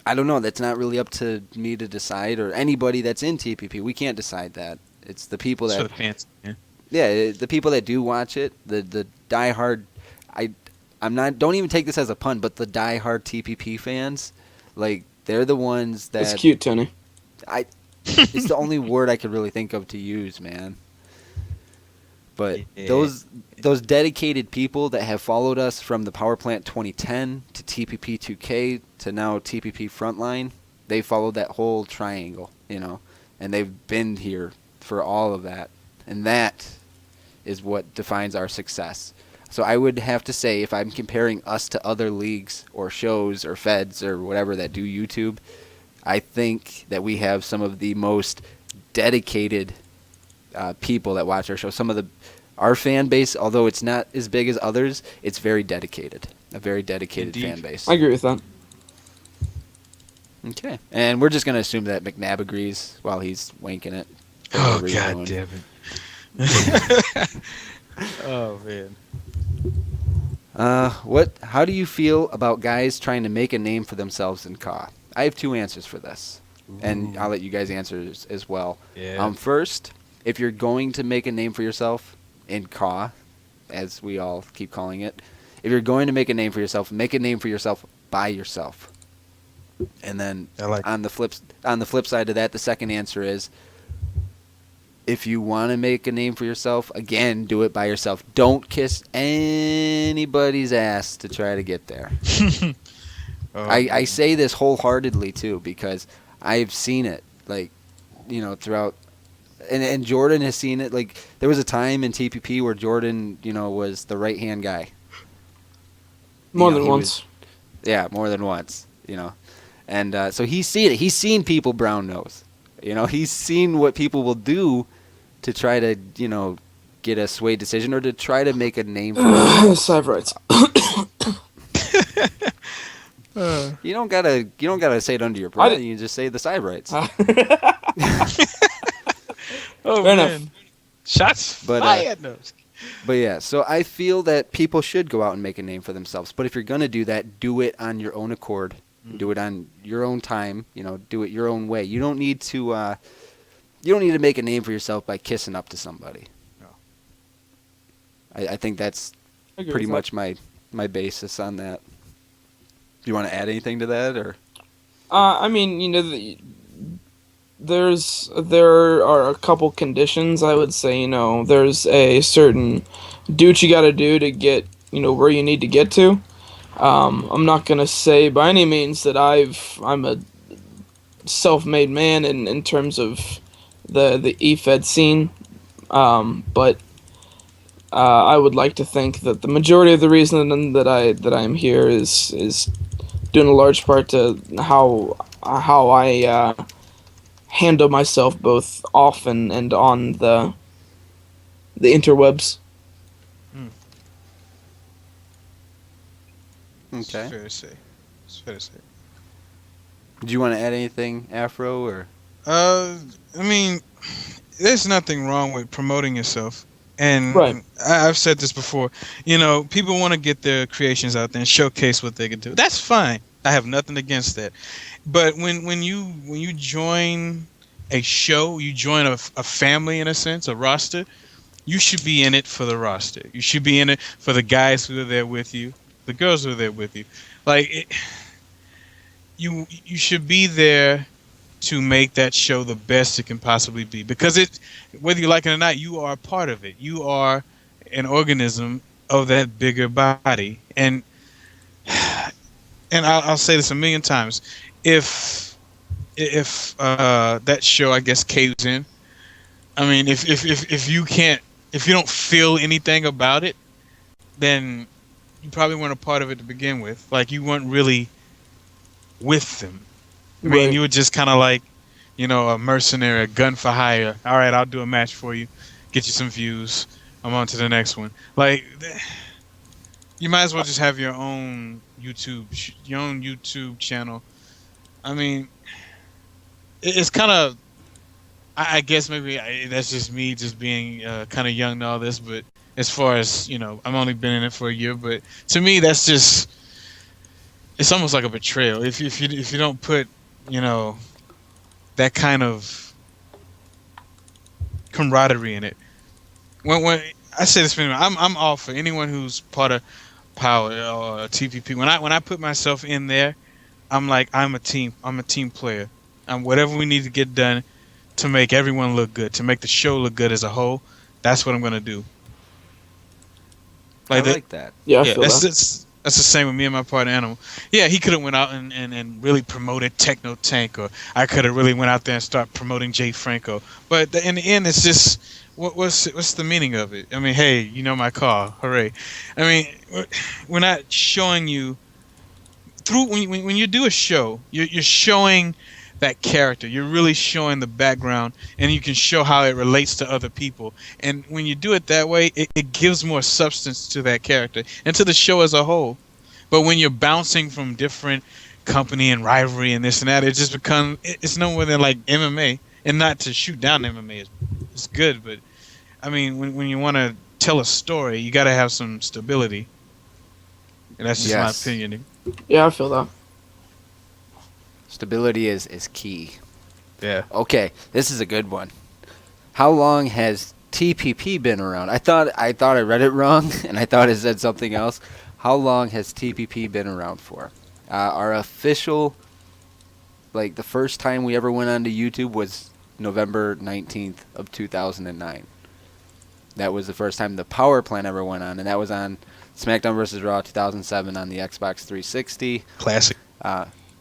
I don't know. That's not really up to me to decide or anybody that's in TPP. We can't decide that. It's the people It's that for the fans. Yeah. Yeah, the people that do watch it, the diehard, I'm not. Don't even take this as a pun, but the diehard TPP fans, like they're the ones that. It's cute, Tony. It's the only word I could really think of to use, man. But Yeah. those dedicated people that have followed us from the Power Plant 2010 to TPP 2K to now TPP Frontline, they followed that whole triangle, and they've been here for all of that, and that is what defines our success. So I would have to say, if I'm comparing us to other leagues or shows or feds or whatever that do YouTube, I think that we have some of the most dedicated people that watch our show. Our fan base, although it's not as big as others, it's very dedicated. A very dedicated Indeed. fan base. I agree with that. Okay. And we're just going to assume that McNabb agrees while he's wanking it. Oh, Whatever he's God doing. damn it. Oh, man. How do you feel about guys trying to make a name for themselves in CAW? I have two answers for this, and I'll let you guys answer as well. Yeah. First, if you're going to make a name for yourself in CAW, as we all keep calling it, if you're going to make a name for yourself, make a name for yourself by yourself. And then on the flip side of that, the second answer is, if you want to make a name for yourself, again, do it by yourself. Don't kiss anybody's ass to try to get there. Oh, I say this wholeheartedly, too, because I've seen it, throughout. And Jordan has seen it. Like, there was a time in TPP where Jordan, was the right-hand guy. More He than once. Yeah, more than once, And so he's seen it. He's seen people brown nose. He's seen what people will do to try to, get a sway decision or to try to make a name for themselves. Side rights. You don't gotta say it under your breath. You just say the side rights. Oh, Fair man. enough. Shots fired. No. But yeah, so I feel that people should go out and make a name for themselves. But if you're gonna do that, do it on your own accord. Do it on your own time. Do it your own way. You don't need to. You don't need to make a name for yourself by kissing up to somebody. No. I think that's I agree pretty with that. much my basis on that. Do you want to add anything to that, or? I mean, there are a couple conditions. I would say, there's a certain do what you got to do to get, where you need to get to. I'm not gonna say by any means that I'm a self-made man in terms of the E-Fed scene, but I would like to think that the majority of the reason that I'm here is due in a large part to how I handle myself both off and on the interwebs. It's Okay. fair to say. It's fair to say. Do you want to add anything, Afro, or? I mean, there's nothing wrong with promoting yourself. And Right. I've said this before. You know, people want to get their creations out there and showcase what they can do. That's fine. I have nothing against that. But when you join a show, you join a family in a sense, a roster. You should be in it for the roster. You should be in it for the guys who are there with you, the girls who are there with you. You should be there to make that show the best it can possibly be, because whether you like it or not, you are a part of it. You are an organism of that bigger body. And I'll say this a million times: if that show, I guess, caves in, I mean, if you don't feel anything about it, then you probably weren't a part of it to begin with. Like, you weren't really with them. I mean, Right. you were just kind of like, a mercenary, a gun for hire. All right, I'll do a match for you, get you some views. I'm on to the next one. Like, you might as well just have your own YouTube channel. I mean, it's kind of, I guess maybe that's just me just being kind of young and all this, but as far as, I've only been in it for a year, but to me, that's just, it's almost like a betrayal. If you don't put, that kind of camaraderie in it. When I say this, I'm all for anyone who's part of Power or TPP. When I put myself in there, I'm like, I'm a team player. Whatever we need to get done to make everyone look good, to make the show look good as a whole, that's what I'm gonna do. I like that. Yeah, I Yeah, feel that. that's the same with me and my partner Animal. Yeah, he could have went out and really promoted Techno Tank, or I could have really went out there and start promoting Jay Franco. But in the end, it's just what's the meaning of it? I mean, hey, my car, hooray! I mean, we're not showing you through when you do a show, you're showing that character. You're really showing the background, and you can show how it relates to other people. And when you do it that way, it gives more substance to that character and to the show as a whole. But when you're bouncing from different company and rivalry and this and that, it just becomes, it's no more than like MMA. And not to shoot down MMA is good, but I mean, when you want to tell a story, you got to have some stability. And that's just my opinion. Yeah, I feel that. Stability is key. Yeah. Okay, this is a good one. How long has TPP been around? I thought I read it wrong, and I thought it said something else. How long has TPP been around for? Our official, like, the first time we ever went onto YouTube was November 19th of 2009. That was the first time the Power Plant ever went on, and that was on SmackDown vs. Raw 2007 on the Xbox 360. Classic.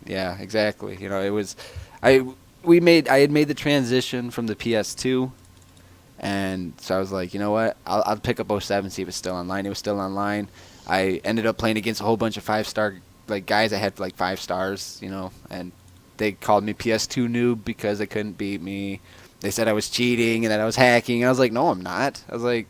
Yeah, exactly. It was, I had made the transition from the PS2, and so I was like, you know what, I'll pick up 07, see if it's still online. It was still online. I ended up playing against a whole bunch of 5-star guys that had 5 stars, and they called me PS2 noob because they couldn't beat me. They said I was cheating and that I was hacking, and I was like, no, I'm not. I was like,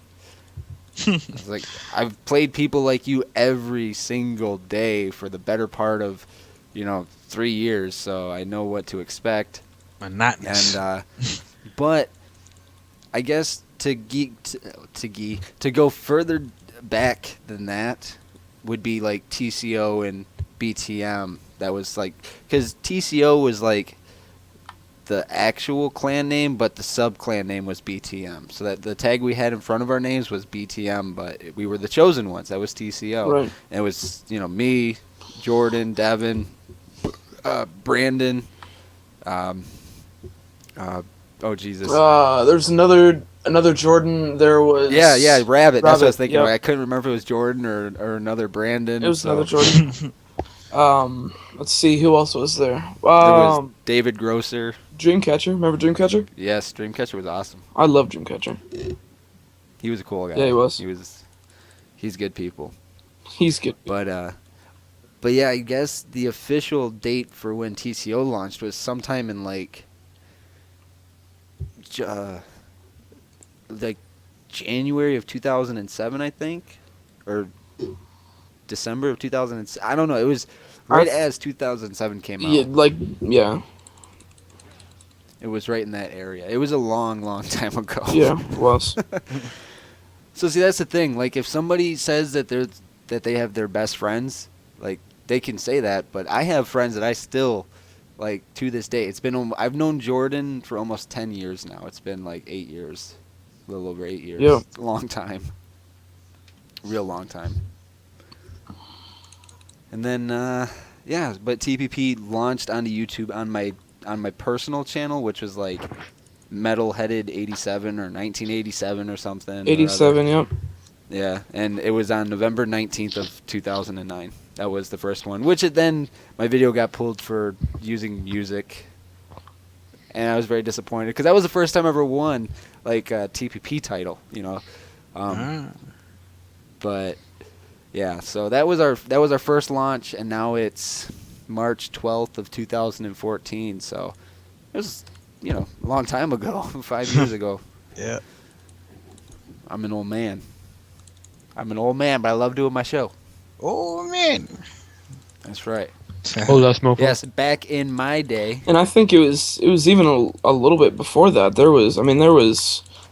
I've played people like you every single day for the better part of 3 years, so I know what to expect. Monotonous. And but I guess to go further back than that would be like TCO and BTM. That was because TCO was the actual clan name, but the sub clan name was BTM. So that the tag we had in front of our names was BTM, but we were the chosen ones. That was TCO. Right. And it was me, Jordan, Devin, Brandon. Oh Jesus. There's another Another Jordan. There was. Yeah, Rabbit. That's what I was thinking. Yep. I couldn't remember if it was Jordan or another Brandon. It was so. another Jordan. Let's see who else was there. There was David Grosser. Dreamcatcher. Remember Dreamcatcher? Yes, Dreamcatcher was awesome. I love Dreamcatcher. He was a cool guy. Yeah, he was. He's good people. He's good. But yeah, I guess the official date for when TCO launched was sometime in like January of 2007, I think, or December of 2000. I don't know. It was right as 2007 came out. Yeah. It was right in that area. It was a long, long time ago. Yeah, it was. So see, that's the thing. Like, if somebody says that they have their best friends, like they can say that. But I have friends that I still, like, to this day. I've known Jordan for almost 10 years now. It's been like 8 years, a little over 8 years. Yeah. It's a long time. Real long time. And then, but TPP launched onto YouTube on my personal channel, which was like Metalheaded 87 or 1987 or something. 87, yep. Yeah, and it was on November 19th of 2009. That was the first one, which then my video got pulled for using music. And I was very disappointed because that was the first time I ever won like a TPP title, you know. But yeah, so that was our first launch, and now it's March 12th of 2014. So it was, a long time ago, 5 years ago. Yeah. I'm an old man. But I love doing my show. Oh man. That's right. Oh, that's mofo. Yes, back in my day. And I think it was even a little bit before that. There was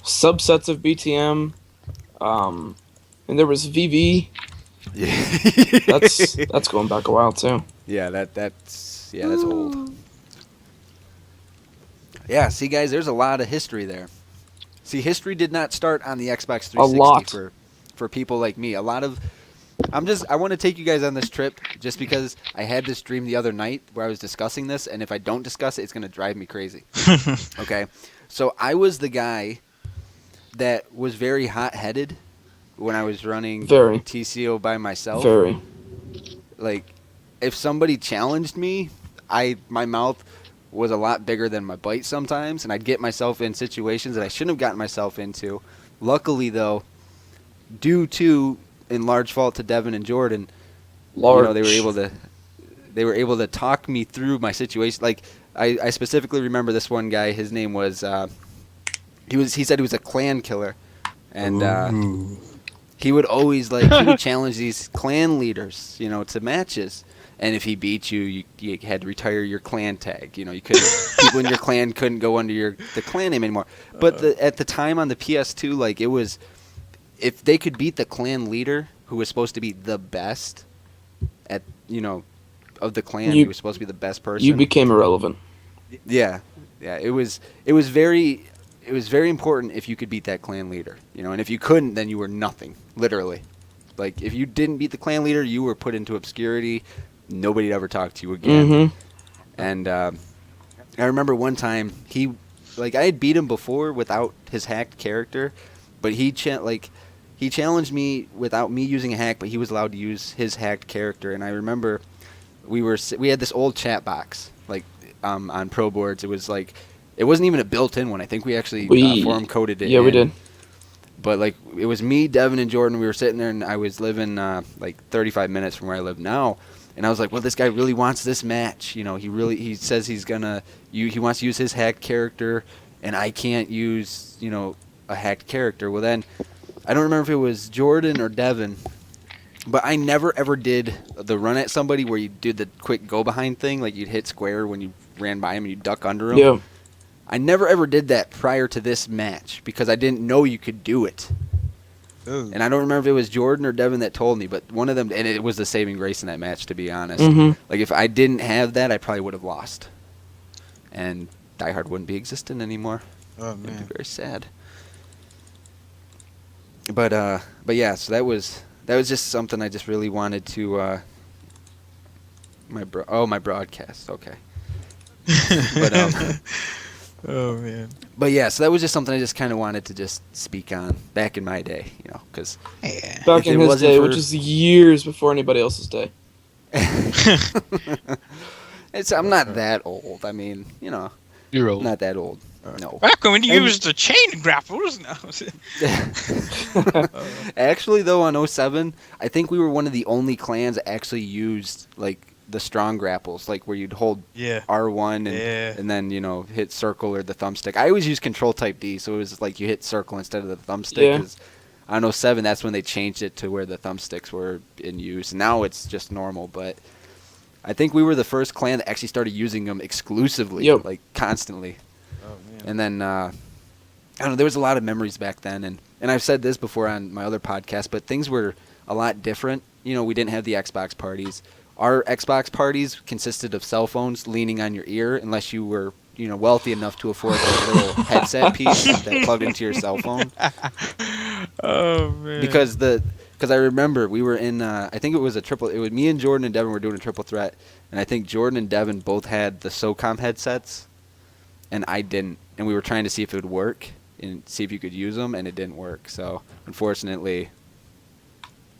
subsets of BTM, and there was VV. Yeah. That's going back a while too. Yeah, that's old. Yeah, see guys, there's a lot of history there. See, history did not start on the Xbox 360 A lot. for people like me. I want to take you guys on this trip just because I had this dream the other night where I was discussing this, and if I don't discuss it, it's going to drive me crazy. Okay? So I was the guy that was very hot-headed when I was running TCO by myself. Very. Like, if somebody challenged me, my mouth was a lot bigger than my bite sometimes, and I'd get myself in situations that I shouldn't have gotten myself into. Luckily, though, due to, in large fault to Devin and Jordan, they were able to talk me through my situation. Like, I specifically remember this one guy. His name was he said he was a clan killer, and he would always he would challenge these clan leaders, to matches. And if he beat you, you had to retire your clan tag. You couldn't. People in your clan couldn't go under the clan name anymore. But at the time on the PS2, it was, if they could beat the clan leader who was supposed to be the best at of the clan, who was supposed to be the best person, you became irrelevant. Yeah. It was very important if you could beat that clan leader. And if you couldn't, then you were nothing. Literally, if you didn't beat the clan leader, you were put into obscurity. Nobody'd ever talk to you again. Mm-hmm. And I remember one time I had beat him before without his hacked character, but he challenged me without me using a hack, but he was allowed to use his hacked character. And I remember we had this old chat box on Pro Boards. It was it wasn't even a built-in one. I think we actually form coded it. Yeah, we did. But it was me, Devin, and Jordan. We were sitting there, and I was living 35 minutes from where I live now. And I was like, well, this guy really wants this match. He says he wants to use his hacked character, and I can't use, a hacked character. Well, then, I don't remember if it was Jordan or Devin, but I never ever did the run at somebody where you did the quick go behind thing, you'd hit square when you ran by him and you duck under him. Yeah. I never ever did that prior to this match because I didn't know you could do it. Ooh. And I don't remember if it was Jordan or Devin that told me, but one of them, and it was the saving grace in that match, to be honest. Mm-hmm. If I didn't have that, I probably would have lost. And Die Hard wouldn't be existent anymore. Oh, man. It'd be very sad. But yeah, so that was just something I just really wanted to, my broadcast, okay. But Oh man. But yeah, so that was just something I just kind of wanted to just speak on back in my day, because Yeah. Back If in it his wasn't day, for- which is years before anybody else's day. I'm not that old. I mean, You're I'm old. not that old. No. Back when you And- used the chain grapples. No. Actually, though, on 07, I think we were one of the only clans that actually used like the strong grapples, like where you'd hold Yeah. R1 Yeah. and then hit circle or the thumbstick. I always use control type D, so it was like you hit circle instead of the thumbstick. Yeah. 'Cause on 07, that's when they changed it to where the thumbsticks were in use. Now it's just normal, but I think we were the first clan that actually started using them exclusively, Yep. like constantly. Oh man. And then I don't know, there was a lot of memories back then, and I've said this before on my other podcast, but things were a lot different. We didn't have the Xbox parties. Our Xbox parties consisted of cell phones leaning on your ear, unless you were wealthy enough to afford a little headset piece that plugged into your cell phone. Oh man. Because I remember we were in I think it was me and Jordan and Devin were doing a triple threat, and I think Jordan and Devin both had the SOCOM headsets, and I didn't, and we were trying to see if it would work and see if you could use them, and it didn't work. So unfortunately,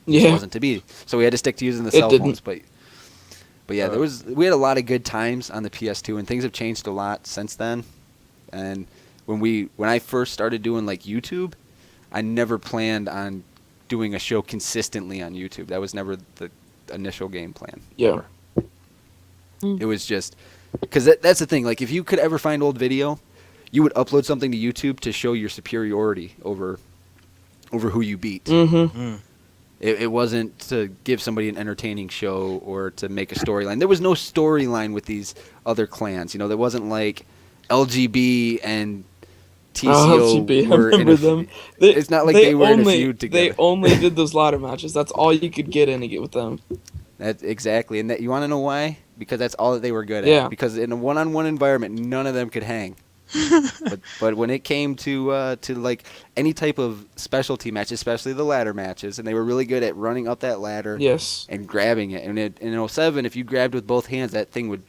it Yeah. wasn't to be. So we had to stick to using the It cell didn't. phones. But yeah, we had a lot of good times on the PS2, and things have changed a lot since then. And when I first started doing like YouTube, I never planned on doing a show consistently on YouTube. That was never the initial game plan. Yeah. It was just because that's the thing. Like, if you could ever find old video, you would upload something to YouTube to show your superiority over who you beat. Mm-hmm. It wasn't to give somebody an entertaining show or to make a storyline. There was no storyline with these other clans. There wasn't like LGB and TCO LGB, I were in remember a them. it's not like they were in a only, feud together. They only did those ladder matches. That's all you could get in to get with them. That exactly, and that you want to know why? Because that's all that they were good at. Yeah. Because in a one-on-one environment, none of them could hang. but when it came to like any type of specialty match, especially the ladder matches, and they were really good at running up that ladder Yes. and grabbing it. And in 07, if you grabbed with both hands, that thing would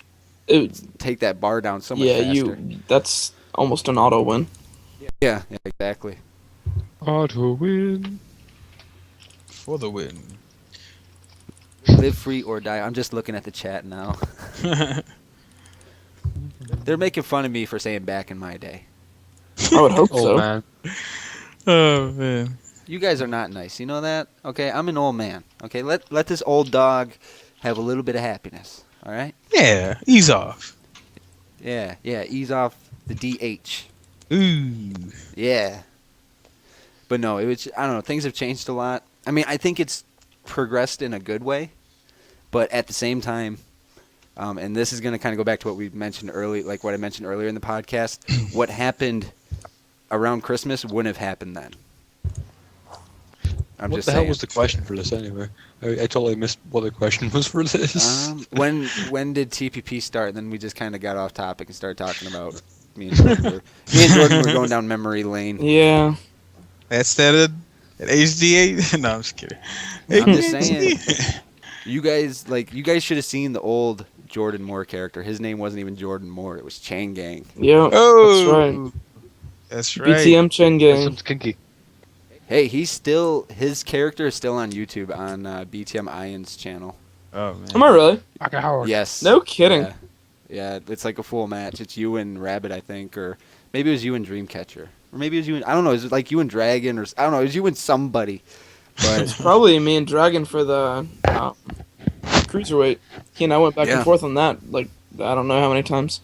It, take that bar down so much yeah, faster. that's almost an auto win. Yeah, exactly. Auto win. For the win. Live free or die. I'm just looking at the chat now. They're making fun of me for saying back in my day. I would hope Oh so. man. Oh man. You guys are not nice. You know that? Okay, I'm an old man. Okay, let this old dog have a little bit of happiness. All right? Yeah. Ease off. Yeah. Ease off the DH. Ooh. Yeah. But no, I don't know. Things have changed a lot. I mean, I think it's progressed in a good way, but at the same time, and this is going to kind of go back to what we mentioned early, like what I mentioned earlier in the podcast. What happened around Christmas wouldn't have happened then. I'm What just the hell saying. was the question for this anyway? I totally missed what the question was for this. When did TPP start? And then we just kind of got off topic and started talking about me and Jordan. Me and Jordan were going down memory lane. Yeah. That's that at HD8? No, I'm just kidding. I'm just saying. You guys should have seen the old Jordan Moore character. His name wasn't even Jordan Moore. It was Chain Gang. Yeah. Oh, that's right. BTM Chen That Gang. sounds kinky. Hey, his character is still on YouTube on BTM Ian's channel. Oh man. Am I really? Aka Howard. Yes. No kidding. Yeah, it's like a full match. It's you and Rabbit, I think, or maybe it was you and Dreamcatcher. Or maybe it was you and, I don't know, is it like you and Dragon, or I don't know, it was you and somebody. But Probably me and Dragon for the cruiserweight. He and I went back Yeah. and forth on that, like, I don't know how many times.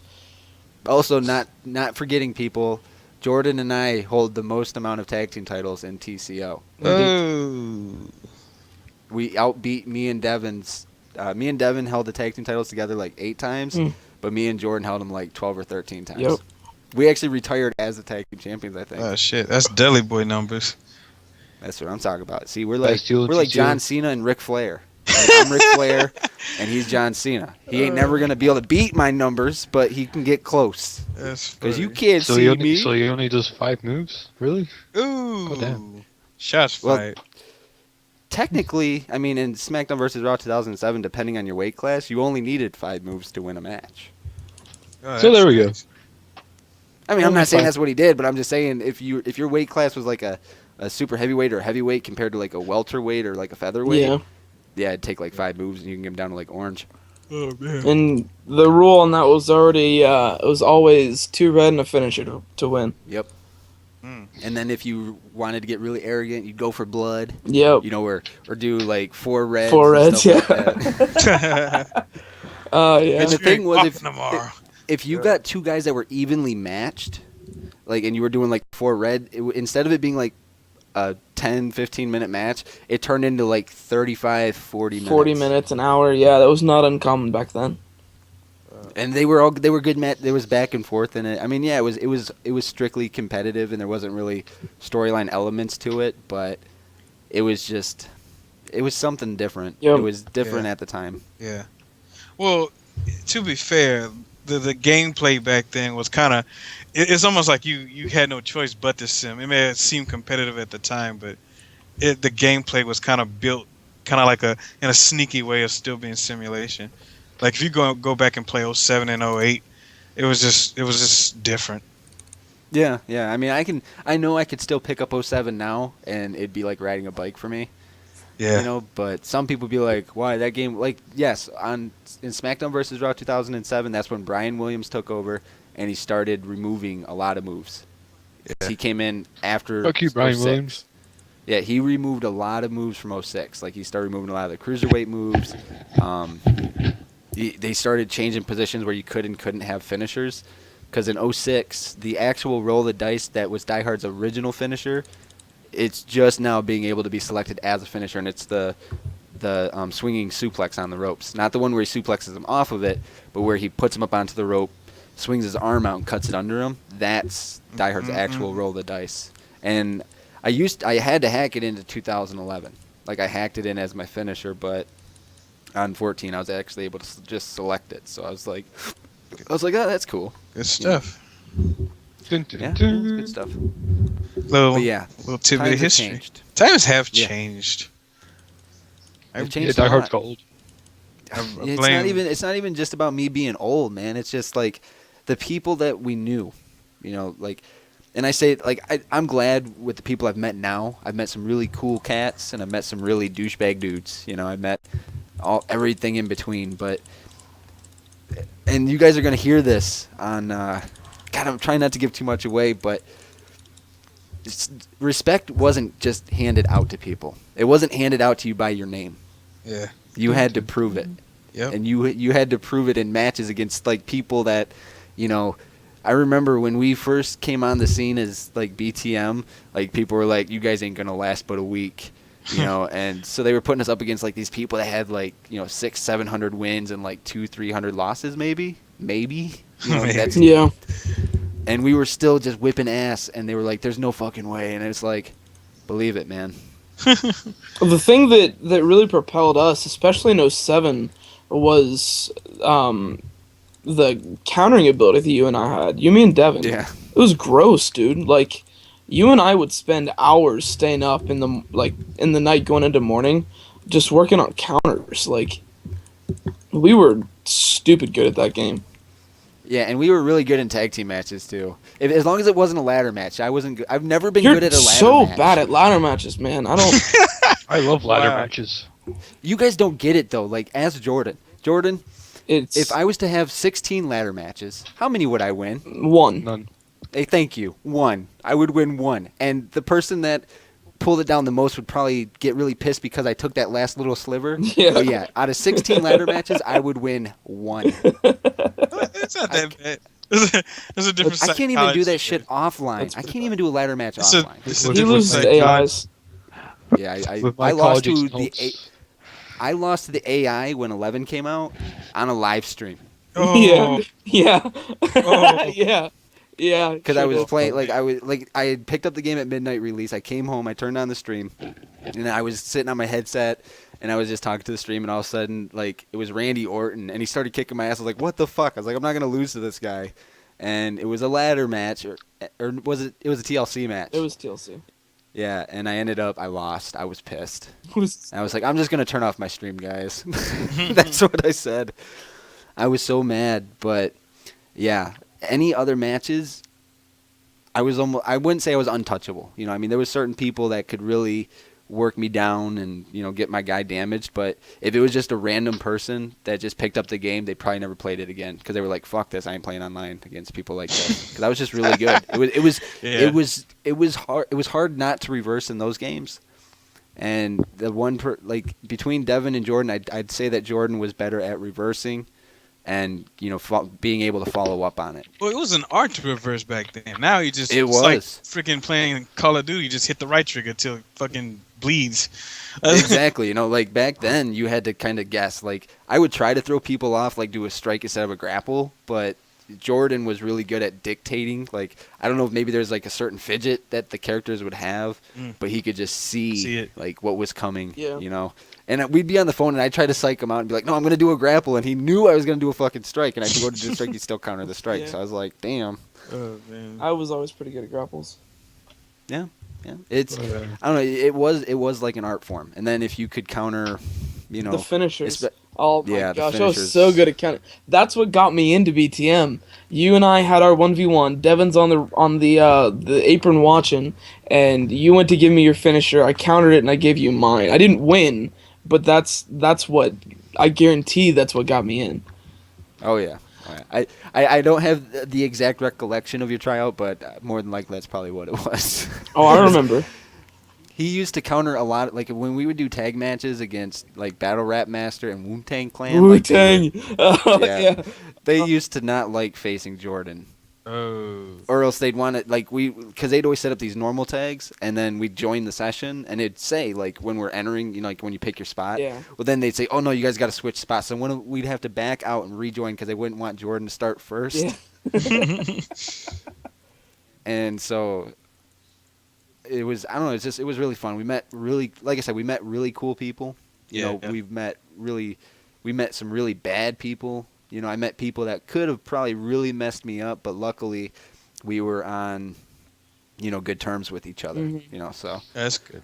also not forgetting people, Jordan and I hold the most amount of tag team titles in TCO. Oh. We outbeat me and Devin's. Me and Devin held the tag team titles together like 8 times, but me and Jordan held them like 12 or 13 times. Yep. We actually retired as the tag team champions, I think. Oh shit. That's Deli Boy numbers. That's what I'm talking about. See, we're like Best duel in we're like TCO. John Cena and Ric Flair. Like, I'm Ric Flair, and he's John Cena. He ain't never gonna be able to beat my numbers, but he can get close. That's Cause you funny. can't So see he me. only does 5 moves? Really? Ooh. Oh, damn. Shots Well, fired. Technically, I mean, in SmackDown vs. Raw 2007, depending on your weight class, you only needed 5 moves to win a match. Oh, So that's there we go. nice. I mean, I'm not saying that's what he did, but I'm just saying if your weight class was like a super heavyweight or heavyweight compared to like a welterweight or like a featherweight, yeah, it'd take like 5 moves and you can get him down to like orange. Oh man. And the rule on that was already it was always 2 red and a finisher to win. Yep. And then if you wanted to get really arrogant, you'd go for blood. Yep. You know, or do like 4 reds. 4 reds, yeah. yeah. Yeah. And the thing was, if you Yeah. got 2 guys that were evenly matched, like, and you were doing like 4 red, instead of it being like a 10, 15-minute match, it turned into like 35, 40 minutes. 40 minutes, an hour. Yeah, that was not uncommon back then. And they were good match. There was back and forth in it. I mean, yeah, it was strictly competitive, and there wasn't really storyline elements to it, but it was something different. Yep. It was different at the time. Yeah. Well, to be fair, the gameplay back then was kind of. It's almost like you had no choice but to sim. It may have seemed competitive at the time, but the gameplay was kind of built, kind of like in a sneaky way of still being simulation. Like if you go back and play 07 and 08, it was just different. Yeah. I mean, I know I could still pick up 07 now, and it'd be like riding a bike for me. Yeah. You know, but some people be like, "Why that game?" Like, yes, in SmackDown vs. Raw 2007, that's when Brian Williams took over, and he started removing a lot of moves. Yeah. He came in after. Fuck you, Brian 06. Williams. Yeah, he removed a lot of moves from 06. Like, he started removing a lot of the cruiserweight moves. They started changing positions where you could and couldn't have finishers. Because in 06, the actual roll of the dice that was Die Hard's original finisher, it's just now being able to be selected as a finisher, and it's the swinging suplex on the ropes. Not the one where he suplexes him off of it, but where he puts him up onto the rope, swings his arm out, and cuts it under him. That's Die Hard's actual roll of the dice. And I had to hack it into 2011. Like, I hacked it in as my finisher, but on 14, I was actually able to just select it. So I was like, oh, that's cool. Good stuff. Dun, dun, Yeah, dun. it's good stuff. Little tidbit of times have history. changed. Times have Yeah. changed. They've I- changed Yeah, a Die Hard's lot. got old. It's not even just about me being old, man. It's just like the people that we knew, you know, like, and I say, like, I'm glad with the people I've met now. I've met some really cool cats, and I've met some really douchebag dudes. You know, I've met everything in between. But, and you guys are gonna hear this on. God, I'm trying not to give too much away, but respect wasn't just handed out to people. It wasn't handed out to you by your name. Yeah. You had to prove it. Yep. And you had to prove it in matches against, like, people that, you know, I remember when we first came on the scene as, like, BTM, like, people were like, you guys ain't going to last but a week, you know, and so they were putting us up against, like, these people that had, like, you know, 600-700 wins and, like, 200-300 losses maybe, you know, that's, Yeah. and we were still just whipping ass, and they were like, there's no fucking way, and it's like, believe it, man. The thing that really propelled us, especially in 07, was the countering ability that you and I had. You, me, and Devin. Yeah. It was gross, dude. Like, you and I would spend hours staying up in the night going into morning, just working on counters. Like, we were stupid good at that game. Yeah, and we were really good in tag team matches too. As long as it wasn't a ladder match, I wasn't good. I've never been You're good at a ladder so match. bad at ladder matches, man. I don't. I love ladder Wow. matches. You guys don't get it though. Like, ask Jordan. Jordan, It's if I was to have 16 ladder matches, how many would I win? one. None. Hey, thank you. 1. I would win 1. And the person that pulled it down the most would probably get really pissed because I took that last little sliver. Yeah. But yeah, out of 16 ladder matches, I would win 1. It's not that bad. There's a different. I can't even do psychology that there. shit offline. That's I pretty can't even do a ladder match It's a- offline. it's a With He different loses to psychology. AIs. Yeah, With my I lost college to the notes. I lost to the AI when 11 came out on a live stream. Oh. Yeah. Oh. Yeah. Yeah. Because I sure was did. playing, I had picked up the game at midnight release. I came home, I turned on the stream, and I was sitting on my headset, and I was just talking to the stream, and all of a sudden, like, it was Randy Orton, and he started kicking my ass. I was like, what the fuck? I was like, I'm not going to lose to this guy. And it was a ladder match, or was it? It was a TLC match. It was TLC. Yeah, and I lost. I was pissed. It was. I was like, I'm just going to turn off my stream, guys. That's what I said. I was so mad, but yeah, any other matches, I wouldn't say I was untouchable. You know, I mean, there was certain people that could really work me down and, you know, get my guy damaged. But if it was just a random person that just picked up the game, they probably never played it again because they were like, "Fuck this! I ain't playing online against people like this." Because I was just really good. It was hard. It was hard not to reverse in those games. And the between Devin and Jordan, I'd say that Jordan was better at reversing. And, you know, being able to follow up on it. Well, it was an art to reverse back then. Now it's like freaking playing Call of Duty. You just hit the right trigger till it fucking bleeds. Exactly. You know, like back then you had to kind of guess. Like I would try to throw people off, like do a strike instead of a grapple. But Jordan was really good at dictating. Like I don't know if maybe there's like a certain fidget that the characters would have, but he could just see it. Like what was coming. Yeah. You know. And we'd be on the phone, and I'd try to psych him out and be like, "No, I'm going to do a grapple." And he knew I was going to do a fucking strike, and I'd go to do a strike, he'd still counter the strike. So I was like, "Damn." Oh, man. I was always pretty good at grapples. Yeah. It's I don't know. It was like an art form. And then if you could counter, you know, the finishers. Oh my gosh, I was so good at counting. That's what got me into BTM. You and I had our 1v1. Devin's on the apron watching, and you went to give me your finisher. I countered it, and I gave you mine. I didn't win. But that's what I guarantee. That's what got me in. Oh yeah. I don't have the exact recollection of your tryout, but more than likely that's probably what it was. Oh, I remember. He used to counter a lot. Like when we would do tag matches against like Battle Rap Master and Wu-Tang Clan. Wu-Tang. Yeah. They used to not like facing Jordan. Oh. Or else they'd want it because they'd always set up these normal tags, and then we'd join the session, and it'd say like when we're entering, you know, like when you pick your spot. Yeah. Well, then they'd say, "Oh no, you guys got to switch spots." So we'd have to back out and rejoin because they wouldn't want Jordan to start first. Yeah. And so it was. I don't know. It was really fun. We met like I said, we met really cool people. You know, we met some really bad people. You know, I met people that could have probably really messed me up, but luckily we were on, you know, good terms with each other, you know, so. That's good.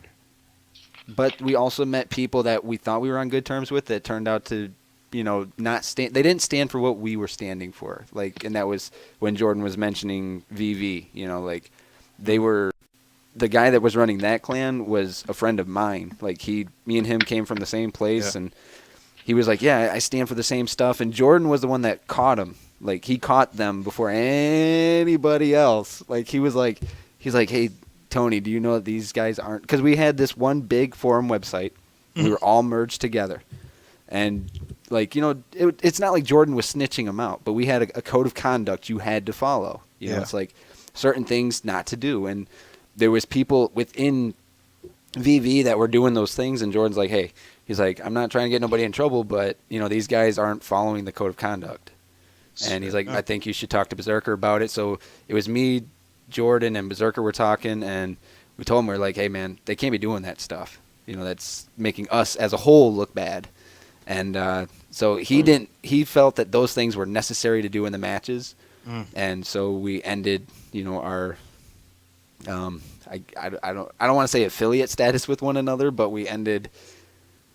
But we also met people that we thought we were on good terms with that turned out to, you know, they didn't stand for what we were standing for. Like, and that was when Jordan was mentioning VV, you know, like the guy that was running that clan was a friend of mine. Like me and him came from the same place and he was like, "Yeah, I stand for the same stuff." And Jordan was the one that caught him. Like, he caught them before anybody else. Like, he's like, "Hey, Tony, do you know that these guys aren't?" Because we had this one big forum website. We were all merged together. And, like, you know, it's not like Jordan was snitching them out, but we had a code of conduct you had to follow. You know, it's like certain things not to do. And there was people within VV that were doing those things, and Jordan's like, "Hey," he's like, "I'm not trying to get nobody in trouble, but, you know, these guys aren't following the code of conduct." And he's like, "I think you should talk to Berserker about it." So it was me, Jordan, and Berserker were talking, and we told him, we're like, "Hey, man, they can't be doing that stuff. You know, that's making us as a whole look bad." And so he felt that those things were necessary to do in the matches. And so we ended, you know, our I don't want to say affiliate status with one another, but we ended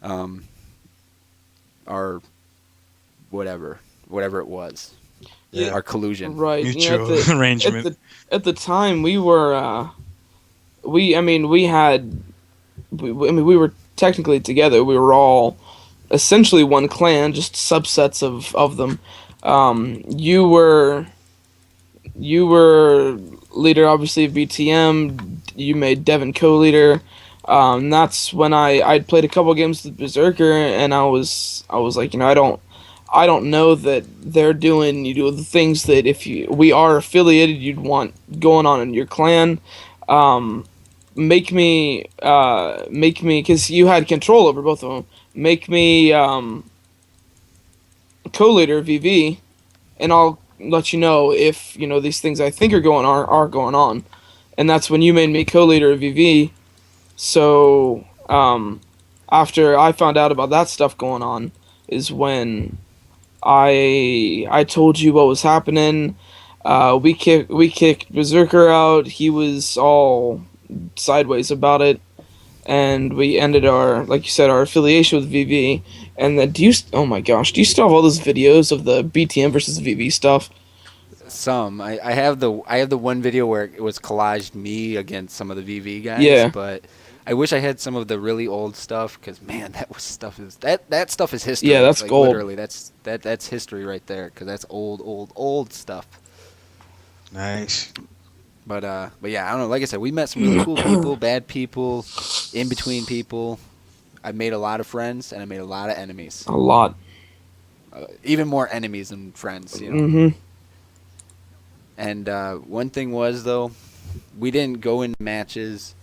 our whatever it was, our collusion, right? Mutual arrangement. At the time, we were we were technically together. We were all essentially one clan, just subsets of them. You were leader, obviously, of BTM. You made Devin co-leader. That's when I'd played a couple games with Berserker, and I was like, you know, I don't know that they're doing, you know, the things that we are affiliated, you'd want going on in your clan. Make me, because you had control over both of them. Make me co-leader VV, and I'll let you know if, you know, these things I think are going on. And that's when you made me co-leader of VV. So after I found out about that stuff going on is when I told you what was happening. We kicked Berserker out. He was all sideways about it, and we ended our, like you said, our affiliation with VV. And then oh my gosh, do you still have all those videos of the BTM versus VV stuff? some. I have the one video where it was collaged me against some of the VV guys. Yeah. But I wish I had some of the really old stuff because man, that stuff is history. Yeah, that's like, gold. Literally, that's history right there because that's old stuff. Nice. But yeah, I don't know. Like I said, we met some really cool people, bad people, in between people. I made a lot of friends and I made a lot of enemies. A lot. Even more enemies than friends, you know. Mm-hmm. And one thing was though, we didn't go in matches.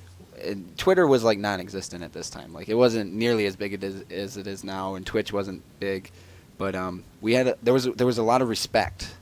And Twitter was like non-existent at this time. Like it wasn't nearly as big as it is now, and Twitch wasn't big. But there was a lot of respect